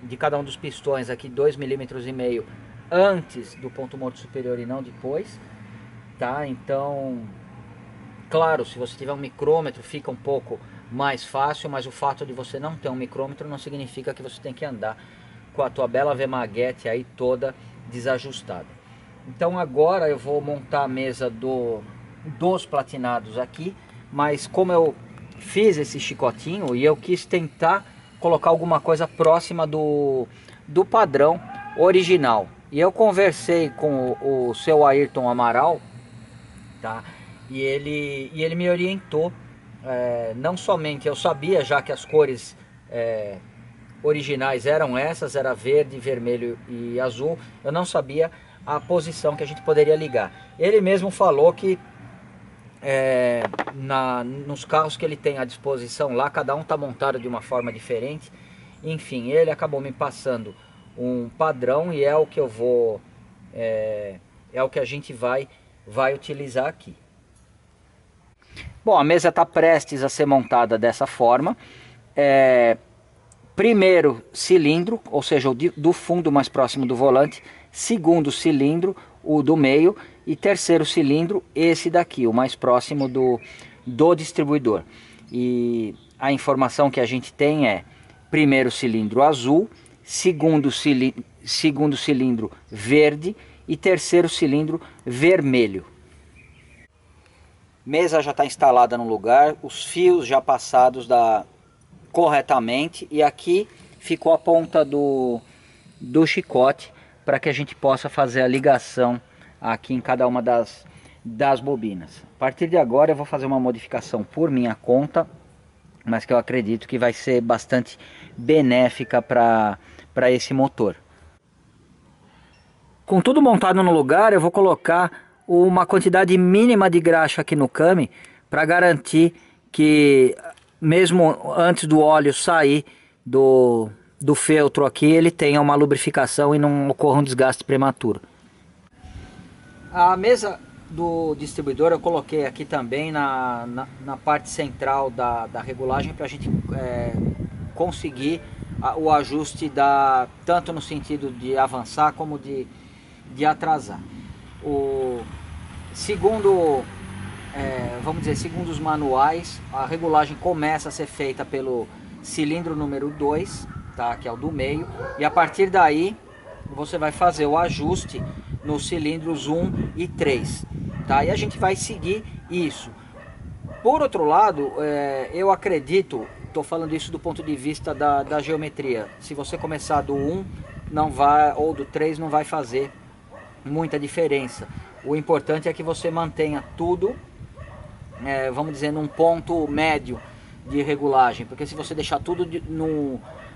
de cada um dos pistões aqui, 2,5 mm antes do ponto morto superior e não depois, tá? Então, claro, se você tiver um micrômetro fica um pouco mais fácil, mas o fato de você não ter um micrômetro não significa que você tem que andar com a tua bela V-Maguete aí toda desajustada. Então agora eu vou montar a mesa dos platinados aqui, mas como eu fiz esse chicotinho e eu quis tentar colocar alguma coisa próxima do padrão original. E eu conversei com o seu Ayrton Amaral, tá? E ele me orientou, não somente eu sabia já que as cores originais eram essas, era verde, vermelho e azul, eu não sabia a posição que a gente poderia ligar. Ele mesmo falou que nos carros que ele tem à disposição lá, cada um está montado de uma forma diferente. Enfim, ele acabou me passando um padrão e é o que eu vou é o que a gente vai utilizar aqui. Bom, a mesa está prestes a ser montada dessa forma. Primeiro cilindro, ou seja, o do fundo mais próximo do volante. Segundo cilindro, o do meio. E terceiro cilindro, esse daqui, o mais próximo do distribuidor. E a informação que a gente tem é: primeiro cilindro azul, segundo cilindro verde e terceiro cilindro vermelho. Mesa já está instalada no lugar, os fios já passados corretamente, e aqui ficou a ponta do chicote para que a gente possa fazer a ligação aqui em cada uma das bobinas. A partir de agora eu vou fazer uma modificação por minha conta, mas que eu acredito que vai ser bastante benéfica para esse motor. Com tudo montado no lugar, eu vou colocar uma quantidade mínima de graxa aqui no came para garantir que mesmo antes do óleo sair do feltro aqui, ele tenha uma lubrificação e não ocorra um desgaste prematuro. A mesa do distribuidor eu coloquei aqui também na parte central da regulagem para a gente conseguir o ajuste tanto no sentido de avançar como de atrasar. Segundo os manuais, a regulagem começa a ser feita pelo cilindro número 2, tá? Que é o do meio, e a partir daí você vai fazer o ajuste nos cilindros 1 e 3, tá? E a gente vai seguir isso. Por outro lado, eu acredito, estou falando isso do ponto de vista da geometria, se você começar do 1 ou do 3 não vai fazer muita diferença. O importante é que você mantenha tudo, vamos dizer, num ponto médio de regulagem, porque se você deixar tudo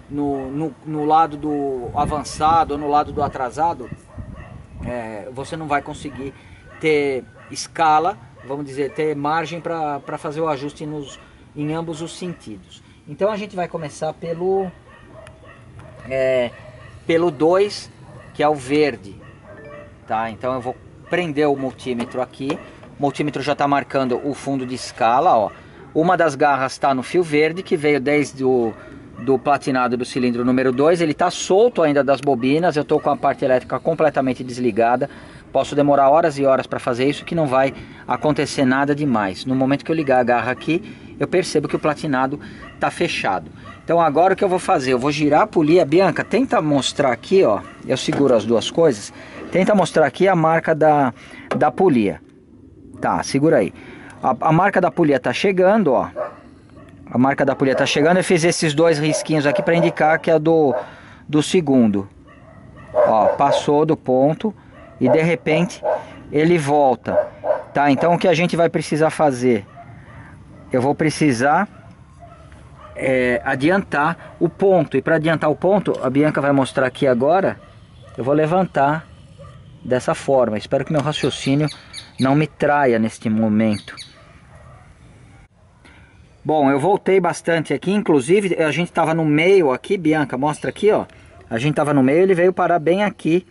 no lado do avançado ou no lado do atrasado, você não vai conseguir ter escala, vamos dizer, ter margem para fazer o ajuste em ambos os sentidos. Então a gente vai começar pelo 2, que é o verde, tá? Então eu vou prender o multímetro aqui. O multímetro já está marcando o fundo de escala, ó. Uma das garras está no fio verde, que veio desde do platinado do cilindro número 2, ele está solto ainda das bobinas, eu estou com a parte elétrica completamente desligada, posso demorar horas e horas para fazer isso, que não vai acontecer nada demais. No momento que eu ligar a garra aqui, eu percebo que o platinado está fechado. Então agora o que eu vou fazer? Eu vou girar a polia. Bianca, tenta mostrar aqui, ó, eu seguro as duas coisas, tenta mostrar aqui a marca da polia. Tá, segura aí. A marca da polia está chegando, ó. A marca da polia está chegando. Eu fiz esses dois risquinhos aqui para indicar que é do segundo. Ó, passou do ponto e de repente ele volta. Tá, então o que a gente vai precisar fazer? Eu vou precisar adiantar o ponto. E para adiantar o ponto, a Bianca vai mostrar aqui agora. Eu vou levantar dessa forma. Espero que meu raciocínio não me traia neste momento. Bom, eu voltei bastante aqui. Inclusive a gente estava no meio aqui. Bianca, mostra aqui, ó. A gente estava no meio, ele veio parar bem aqui,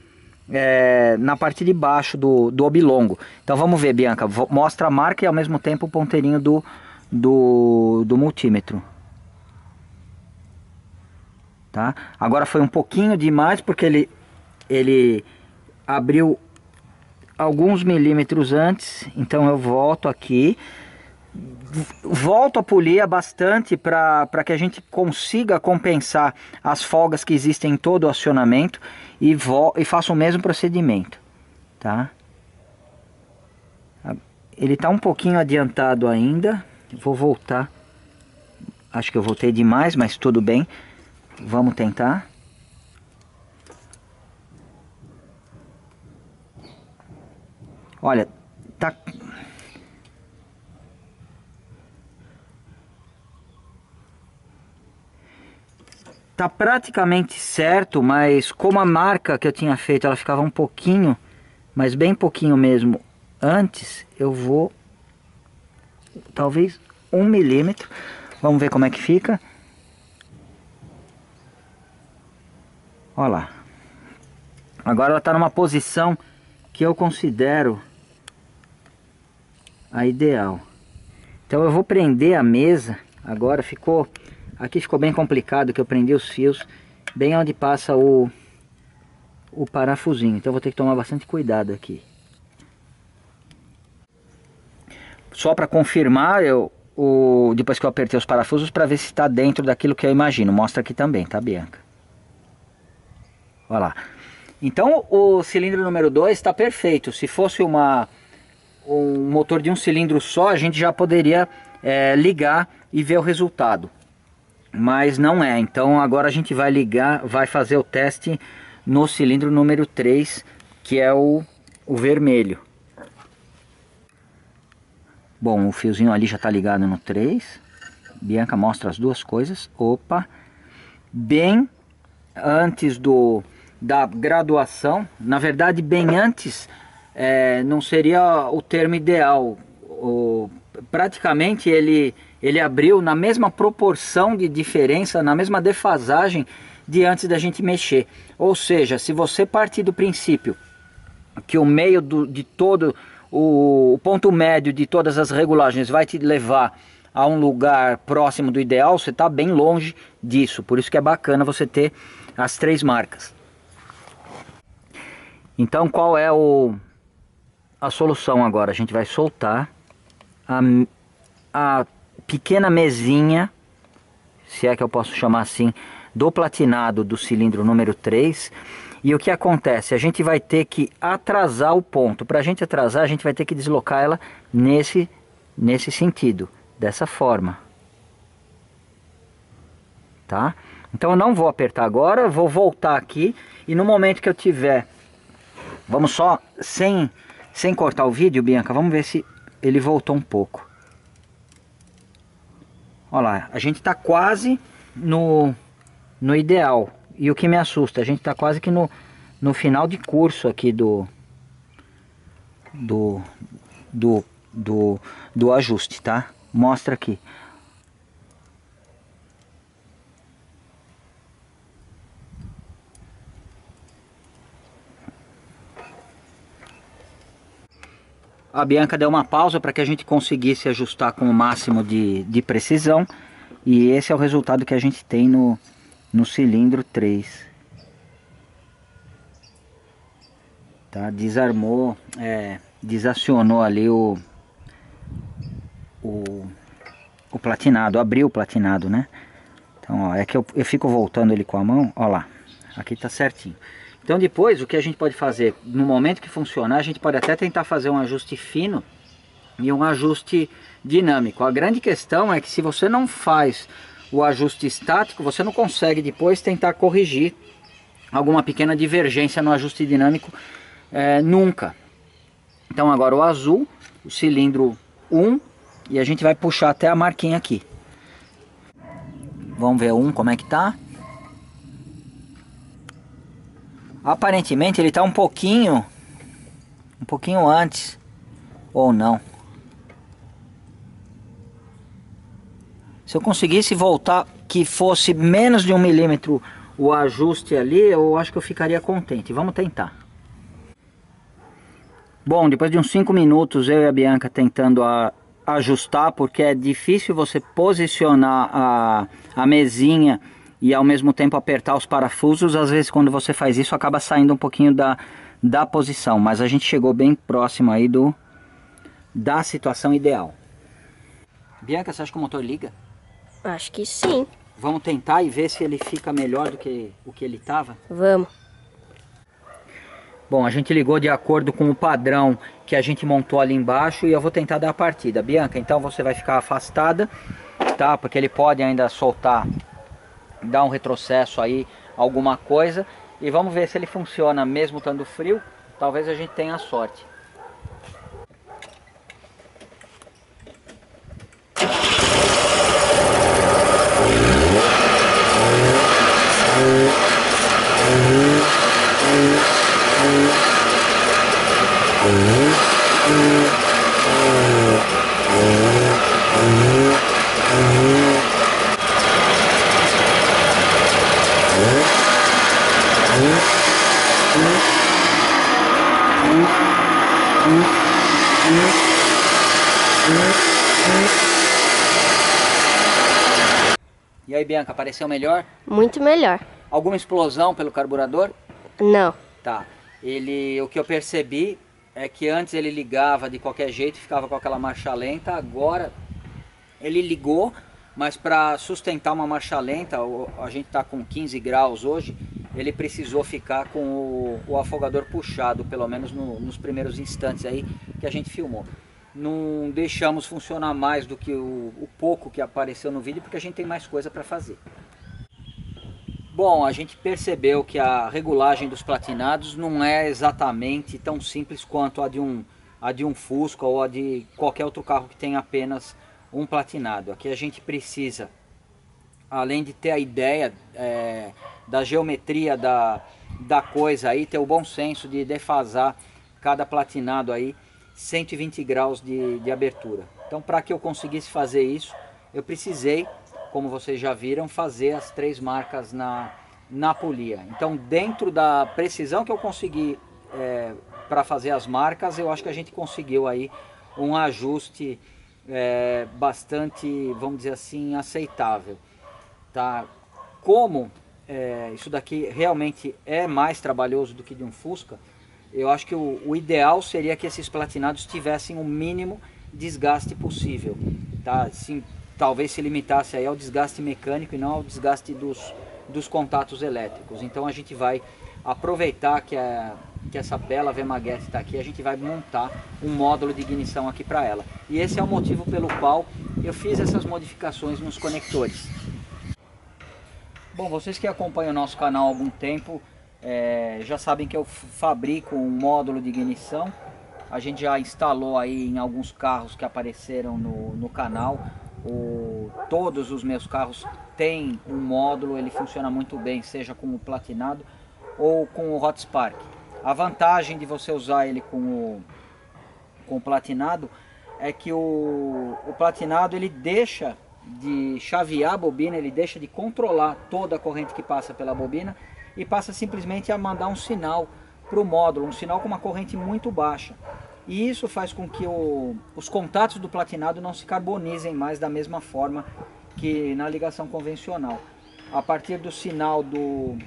na parte de baixo do oblongo. Então vamos ver, Bianca. Mostra a marca e ao mesmo tempo o ponteirinho do multímetro. Tá? Agora foi um pouquinho demais porque ele abriu alguns milímetros antes. Então eu volto aqui. Volto a polir bastante para que a gente consiga compensar as folgas que existem em todo o acionamento e faço o mesmo procedimento, tá? Ele está um pouquinho adiantado ainda, vou voltar, acho que eu voltei demais, mas tudo bem, vamos tentar. Olha, tá praticamente certo, mas como a marca que eu tinha feito, ela ficava um pouquinho, mas bem pouquinho mesmo, antes, eu vou, talvez 1 milímetro, vamos ver como é que fica. Olha lá. Agora ela está numa posição que eu considero a ideal. Então eu vou prender a mesa, agora ficou... Aqui ficou bem complicado que eu prendi os fios bem onde passa o parafusinho. Então eu vou ter que tomar bastante cuidado aqui. Só para confirmar, depois que eu apertei os parafusos, para ver se está dentro daquilo que eu imagino. Mostra aqui também, tá, Bianca? Olha lá. Então o cilindro número 2 está perfeito. Se fosse um motor de um cilindro só, a gente já poderia ligar e ver o resultado. Mas não é, então agora a gente vai ligar, vai fazer o teste no cilindro número 3, que é o vermelho. Bom, o fiozinho ali já está ligado no 3. Bianca mostra as duas coisas. Opa! Bem antes da graduação, na verdade bem antes, não seria o termo ideal. Praticamente ele abriu na mesma proporção de diferença, na mesma defasagem de antes da gente mexer. Ou seja, se você partir do princípio que o meio de todo, o ponto médio de todas as regulagens vai te levar a um lugar próximo do ideal, você está bem longe disso. Por isso que é bacana você ter as 3 marcas. Então qual é a solução agora? A gente vai soltar a pequena mesinha, se é que eu posso chamar assim, do platinado do cilindro número 3. E o que acontece? A gente vai ter que atrasar o ponto. Para a gente atrasar, a gente vai ter que deslocar ela nesse sentido, dessa forma. Tá? Então eu não vou apertar agora, vou voltar aqui e no momento que eu tiver... Vamos só, sem cortar o vídeo, Bianca, vamos ver se ele voltou um pouco. Olha lá, a gente está quase no ideal. E o que me assusta, a gente está quase que no final de curso aqui do ajuste, tá? Mostra aqui. A Bianca deu uma pausa para que a gente conseguisse ajustar com o máximo de precisão. E esse é o resultado que a gente tem no cilindro 3. Tá? Desarmou, desacionou ali o platinado, abriu o platinado, né? Então, ó, é que eu fico voltando ele com a mão, ó lá, aqui tá certinho. Então depois o que a gente pode fazer, no momento que funcionar, a gente pode até tentar fazer um ajuste fino e um ajuste dinâmico. A grande questão é que se você não faz o ajuste estático, você não consegue depois tentar corrigir alguma pequena divergência no ajuste dinâmico nunca. Então agora o azul, o cilindro 1, e a gente vai puxar até a marquinha aqui. Vamos ver como é que tá. Aparentemente ele tá um pouquinho antes, ou não. Se eu conseguisse voltar, que fosse menos de 1 milímetro o ajuste ali, eu acho que eu ficaria contente. Vamos tentar. Bom, depois de uns 5 minutos eu e a Bianca tentando ajustar, porque é difícil você posicionar a mesinha e ao mesmo tempo apertar os parafusos. Às vezes quando você faz isso acaba saindo um pouquinho da posição, mas a gente chegou bem próximo aí da situação ideal. Bianca, você acha que o motor liga? Acho que sim. Vamos tentar e ver se ele fica melhor do que o que ele estava? Vamos. Bom, a gente ligou de acordo com o padrão que a gente montou ali embaixo e eu vou tentar dar a partida. Bianca, então você vai ficar afastada, tá? Porque ele pode ainda soltar, dar um retrocesso aí, alguma coisa. E vamos ver se ele funciona mesmo estando frio. Talvez a gente tenha sorte. E aí, Bianca, apareceu melhor? Muito melhor. Alguma explosão pelo carburador? Não. Tá. O que eu percebi é que antes ele ligava de qualquer jeito, ficava com aquela marcha lenta. Agora ele ligou, mas para sustentar uma marcha lenta, a gente está com 15 graus hoje, ele precisou ficar com o afogador puxado, pelo menos nos primeiros instantes aí que a gente filmou. Não deixamos funcionar mais do que o pouco que apareceu no vídeo, porque a gente tem mais coisa para fazer. Bom, a gente percebeu que a regulagem dos platinados não é exatamente tão simples quanto a de um Fusca ou a de qualquer outro carro que tenha apenas um platinado. Aqui a gente precisa, além de ter a ideia da geometria da coisa aí, ter o bom senso de defasar cada platinado aí 120 graus de abertura. Então, para que eu conseguisse fazer isso, eu precisei, como vocês já viram, fazer as 3 marcas na polia. Então, dentro da precisão que eu consegui para fazer as marcas, eu acho que a gente conseguiu aí um ajuste bastante, vamos dizer assim, aceitável. Tá? Como isso daqui realmente é mais trabalhoso do que de um Fusca, eu acho que o ideal seria que esses platinados tivessem o mínimo desgaste possível. Tá? Talvez se limitasse aí ao desgaste mecânico e não ao desgaste dos contatos elétricos. Então a gente vai aproveitar que essa bela V-Maguete está aqui, a gente vai montar um módulo de ignição aqui para ela. E esse é o motivo pelo qual eu fiz essas modificações nos conectores. Bom, vocês que acompanham o nosso canal há algum tempo, já sabem que eu fabrico um módulo de ignição. A gente já instalou aí em alguns carros que apareceram no canal. Todos os meus carros têm um módulo, ele funciona muito bem, seja com o platinado ou com o Hot Spark. A vantagem de você usar ele com o platinado é que o platinado ele deixa de chavear a bobina, ele deixa de controlar toda a corrente que passa pela bobina e passa simplesmente a mandar um sinal para o módulo, um sinal com uma corrente muito baixa. E isso faz com que os contatos do platinado não se carbonizem mais da mesma forma que na ligação convencional. A partir do sinal do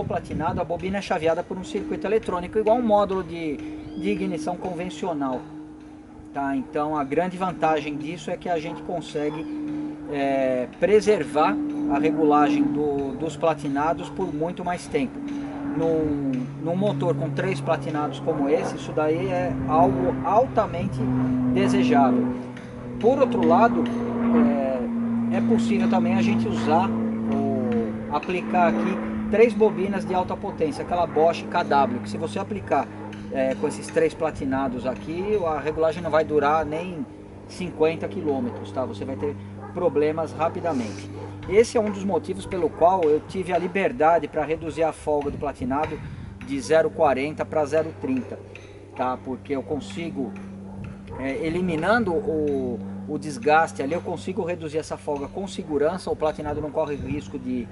platinado, a bobina é chaveada por um circuito eletrônico, igual um módulo de ignição convencional. Tá? Então a grande vantagem disso é que a gente consegue preservar a regulagem dos platinados por muito mais tempo. Num motor com 3 platinados como esse, isso daí é algo altamente desejável. Por outro lado, é possível também a gente aplicar aqui 3 bobinas de alta potência, aquela Bosch KW, que se você aplicar com esses 3 platinados aqui, a regulagem não vai durar nem 50 km, tá? Você vai ter problemas rapidamente. Esse é um dos motivos pelo qual eu tive a liberdade para reduzir a folga do platinado de 0,40 para 0,30, tá? Porque eu consigo, eliminando o desgaste ali, eu consigo reduzir essa folga com segurança. O platinado não corre risco de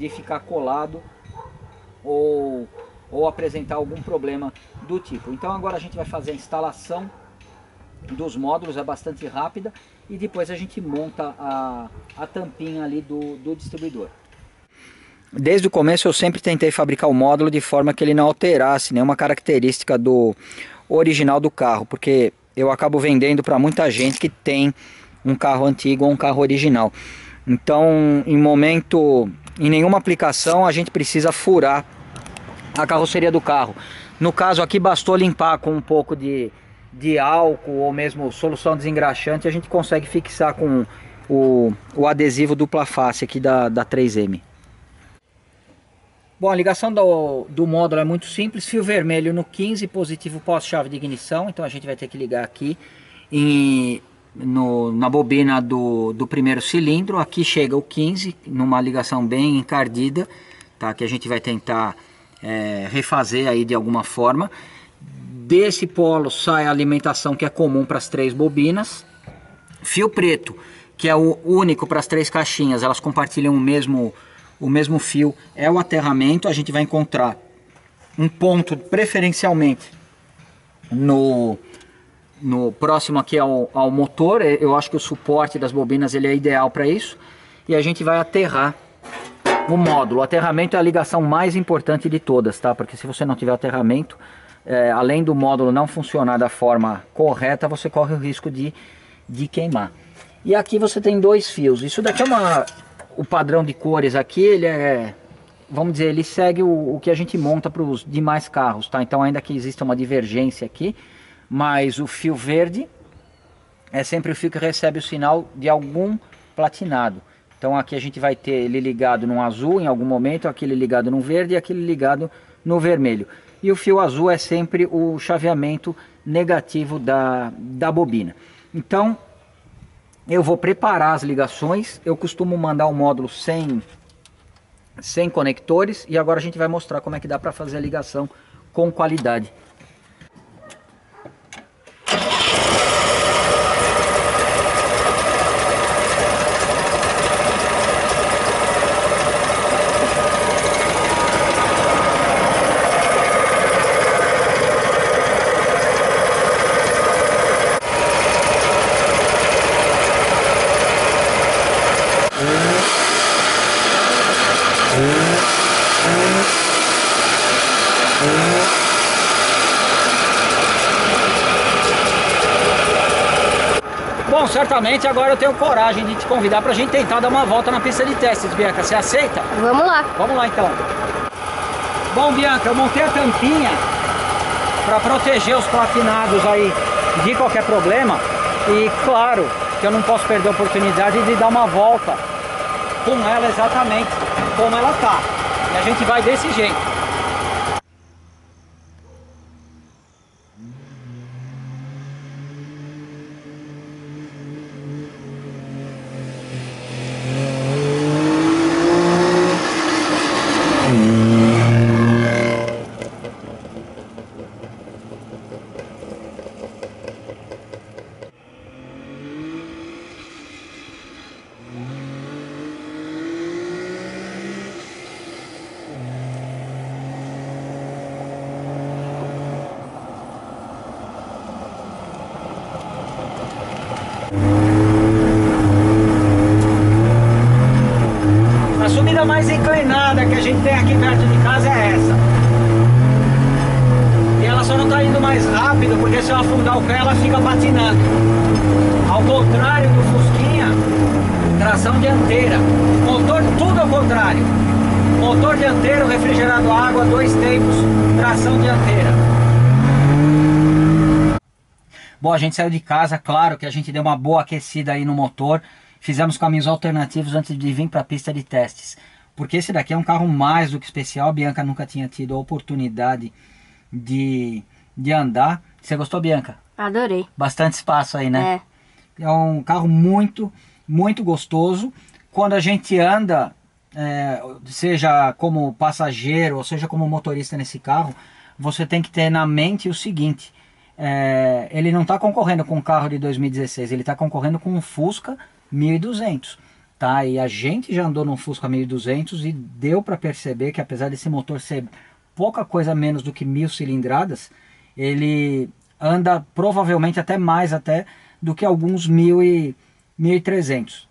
ficar colado ou apresentar algum problema do tipo. Então agora a gente vai fazer a instalação dos módulos, é bastante rápida, e depois a gente monta a tampinha ali do distribuidor. Desde o começo eu sempre tentei fabricar o módulo de forma que ele não alterasse nenhuma característica do original do carro, porque eu acabo vendendo para muita gente que tem um carro antigo ou um carro original. Então, em nenhuma aplicação a gente precisa furar a carroceria do carro. No caso aqui bastou limpar com um pouco de álcool ou mesmo solução desengraxante, a gente consegue fixar com o adesivo dupla face aqui da 3M. Bom, a ligação do módulo é muito simples. Fio vermelho no 15, positivo pós-chave de ignição. Então a gente vai ter que ligar aqui na bobina do primeiro cilindro. Aqui chega o 15, numa ligação bem encardida, tá? Que a gente vai tentar refazer aí de alguma forma. Desse polo sai a alimentação, que é comum para as 3 bobinas. Fio preto, que é o único para as 3 caixinhas, elas compartilham o mesmo fio, é o aterramento. A gente vai encontrar um ponto preferencialmente no próximo aqui ao motor. Eu acho que o suporte das bobinas ele é ideal para isso. E a gente vai aterrar o módulo. O aterramento é a ligação mais importante de todas, tá? Porque se você não tiver aterramento, além do módulo não funcionar da forma correta, você corre o risco de queimar. E aqui você tem 2 fios. Isso daqui é o padrão de cores aqui, ele vamos dizer, ele segue o que a gente monta para os demais carros, tá? Então ainda que exista uma divergência aqui, mas o fio verde é sempre o fio que recebe o sinal de algum platinado. Então aqui a gente vai ter ele ligado no azul em algum momento, aquele ligado no verde e aquele ligado no vermelho. E o fio azul é sempre o chaveamento negativo da bobina. Então eu vou preparar as ligações. Eu costumo mandar o módulo sem conectores, e agora a gente vai mostrar como é que dá para fazer a ligação com qualidade. Bom, certamente agora eu tenho coragem de te convidar para a gente tentar dar uma volta na pista de testes, Bianca. Você aceita? Vamos lá. Vamos lá então. Bom, Bianca, eu montei a tampinha para proteger os platinados aí de qualquer problema. E claro que eu não posso perder a oportunidade de dar uma volta com ela exatamente como ela tá. E a gente vai desse jeito. A subida mais inclinada que a gente tem aqui perto de casa é essa. E ela só não está indo mais rápido porque se eu afundar o pé ela fica patinando. Ao contrário do Fusquinha, tração dianteira. Motor tudo ao contrário. Motor dianteiro, refrigerado a água, 2 tempos, tração dianteira. Bom, a gente saiu de casa, claro que a gente deu uma boa aquecida aí no motor. Fizemos caminhos alternativos antes de vir para a pista de testes. Porque esse daqui é um carro mais do que especial. A Bianca nunca tinha tido a oportunidade de andar. Você gostou, Bianca? Adorei. Bastante espaço aí, né? É um carro muito, muito gostoso. quando a gente anda, seja como passageiro ou seja como motorista nesse carro, você tem que ter na mente o seguinte: ele não está concorrendo com um carro de 2016, ele está concorrendo com um Fusca 1200, tá? E a gente já andou num Fusca 1200 e deu para perceber que, apesar desse motor ser pouca coisa menos do que 1000 cilindradas, ele anda provavelmente até mais do que alguns 1300.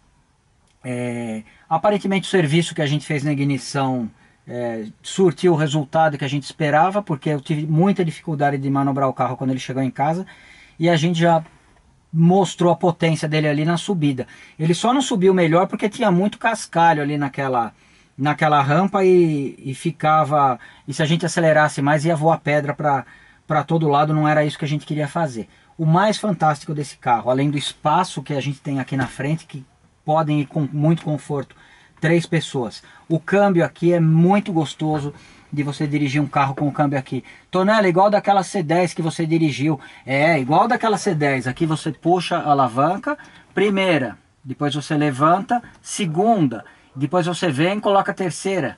Aparentemente o serviço que a gente fez na ignição surtiu o resultado que a gente esperava, porque eu tive muita dificuldade de manobrar o carro quando ele chegou em casa, e a gente já mostrou a potência dele ali na subida. Ele só não subiu melhor porque tinha muito cascalho ali naquela rampa e ficava, e se a gente acelerasse mais ia voar pedra para todo lado, não era isso que a gente queria fazer. O mais fantástico desse carro, além do espaço que a gente tem aqui na frente, que podem ir com muito conforto 3 pessoas. O câmbio aqui é muito gostoso de você dirigir um carro com o câmbio aqui. Tonela, igual daquela C10 que você dirigiu. Igual daquela C10. Aqui você puxa a alavanca, primeira, depois você levanta, segunda, depois você vem e coloca a terceira.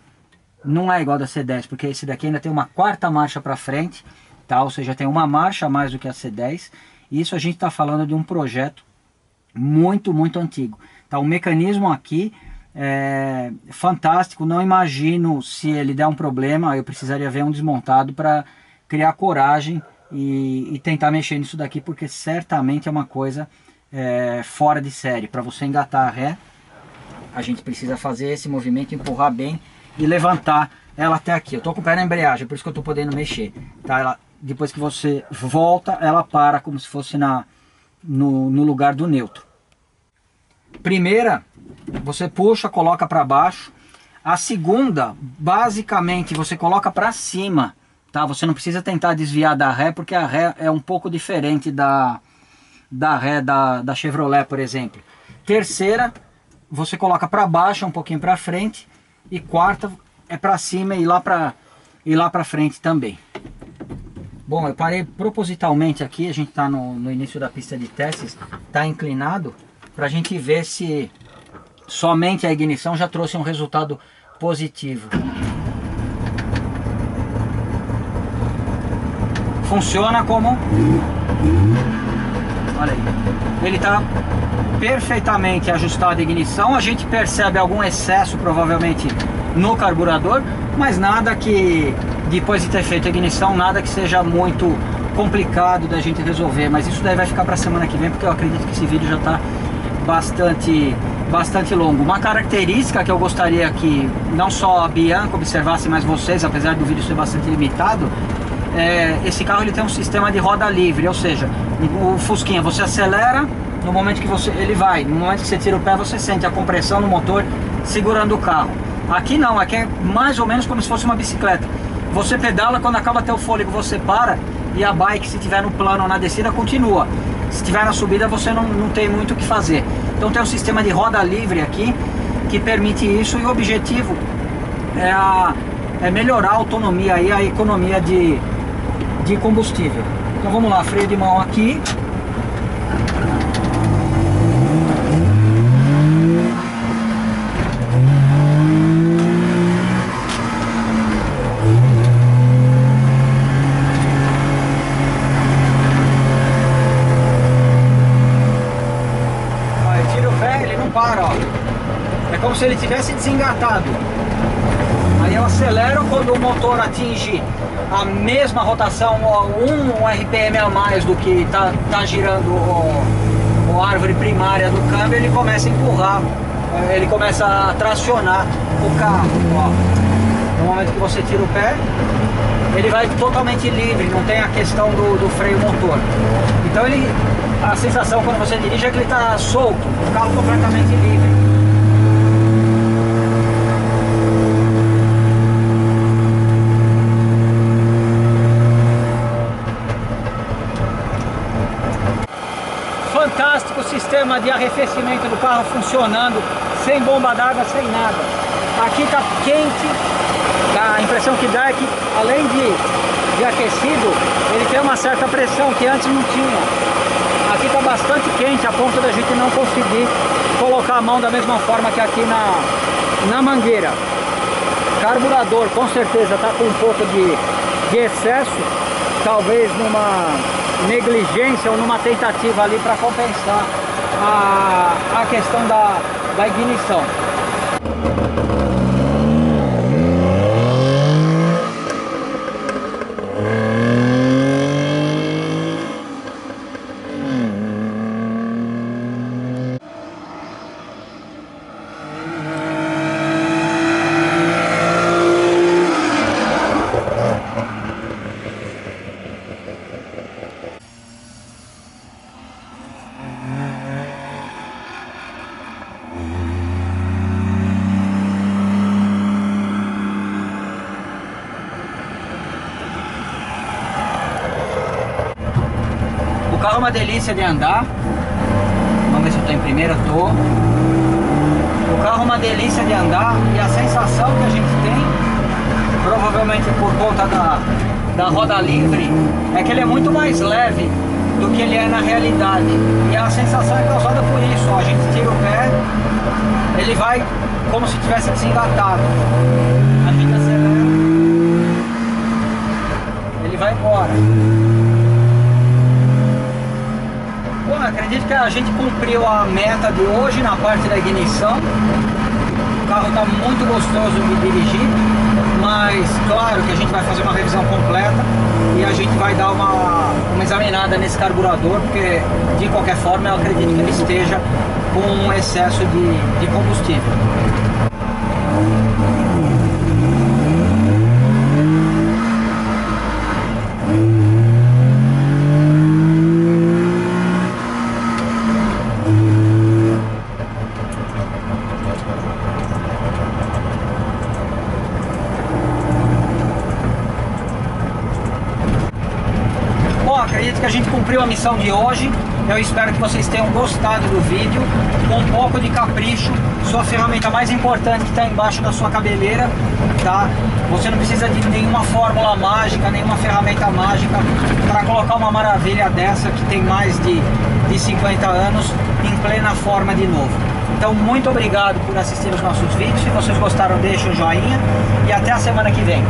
Não é igual da C10, porque esse daqui ainda tem uma 4ª marcha para frente, tá? Ou seja, tem uma marcha a mais do que a C10. Isso a gente está falando de um projeto muito, muito antigo. Tá? O mecanismo aqui é fantástico. Não imagino se ele der um problema, eu precisaria ver um desmontado para criar coragem e tentar mexer nisso daqui, porque certamente é uma coisa fora de série. Para você engatar a ré, a gente precisa fazer esse movimento, empurrar bem e levantar ela até aqui. Eu tô com o pé na embreagem, por isso que eu tô podendo mexer, tá? Depois que você volta, ela para como se fosse no lugar do neutro. Primeira, você puxa, coloca para baixo. A segunda, basicamente, você coloca para cima, tá? Você não precisa tentar desviar da ré, porque a ré é um pouco diferente da ré da Chevrolet, por exemplo. Terceira, você coloca para baixo, um pouquinho para frente. E quarta é para cima e lá para frente também. Bom, eu parei propositalmente aqui, a gente está no início da pista de testes, está inclinado, para a gente ver se somente a ignição já trouxe um resultado positivo. Funciona como... Olha aí, ele está perfeitamente ajustado a ignição. A gente percebe algum excesso provavelmente no carburador, mas nada que, depois de ter feito a ignição, nada que seja muito complicado da gente resolver. Mas isso daí vai ficar para a semana que vem, porque eu acredito que esse vídeo já está bastante longo. Uma característica que eu gostaria que não só a Bianca observasse, mas vocês, apesar do vídeo ser bastante limitado, esse carro ele tem um sistema de roda livre, ou seja, o Fusquinha, você acelera, no momento que ele vai, no momento que você tira o pé, você sente a compressão no motor segurando o carro. Aqui não, aqui é mais ou menos como se fosse uma bicicleta. Você pedala, quando acaba até o fôlego você para, e a bike, se tiver no plano ou na descida, continua. Se tiver na subida, você não tem muito o que fazer. Então tem um sistema de roda livre aqui que permite isso, e o objetivo é melhorar a autonomia e a economia de combustível. Então vamos lá, freio de mão aqui. É como se ele tivesse desengatado. Aí eu acelero quando o motor atinge a mesma rotação, um RPM a mais do que está girando a árvore primária do câmbio, ele começa a empurrar, ele começa a tracionar o carro. Ó. No momento que você tira o pé, ele vai totalmente livre, não tem a questão do freio motor. Então a sensação quando você dirige é que ele está solto, o carro completamente livre. Fantástico sistema de arrefecimento do carro funcionando, sem bomba d'água, sem nada. Aqui está quente, a impressão que dá é que além de aquecido, ele tem uma certa pressão que antes não tinha. Aqui está bastante quente a ponto da gente não conseguir colocar a mão da mesma forma que aqui na mangueira. Carburador com certeza está com um pouco de excesso, talvez numa negligência ou numa tentativa ali para compensar a questão da ignição. O carro é uma delícia de andar. Vamos ver se eu estou em primeira, eu tô. O carro é uma delícia de andar e a sensação que a gente tem, provavelmente por conta da roda livre, é que ele é muito mais leve do que ele é na realidade. E a sensação é causada por isso, ó, a gente tira o pé, ele vai como se tivesse desengatado. A gente acelera, ele vai embora. Bom, acredito que a gente cumpriu a meta de hoje na parte da ignição. O carro está muito gostoso de dirigir, mas claro que a gente vai fazer uma revisão completa e a gente vai dar uma examinada nesse carburador, porque de qualquer forma eu acredito que ele esteja com um excesso de combustível. Acredito que a gente cumpriu a missão de hoje. Eu espero que vocês tenham gostado do vídeo. Com um pouco de capricho, sua ferramenta mais importante que está embaixo da sua cabeleira, tá? Você não precisa de nenhuma fórmula mágica, nenhuma ferramenta mágica para colocar uma maravilha dessa que tem mais de 50 anos em plena forma de novo. Então, muito obrigado por assistir os nossos vídeos. Se vocês gostaram, deixem um joinha e até a semana que vem.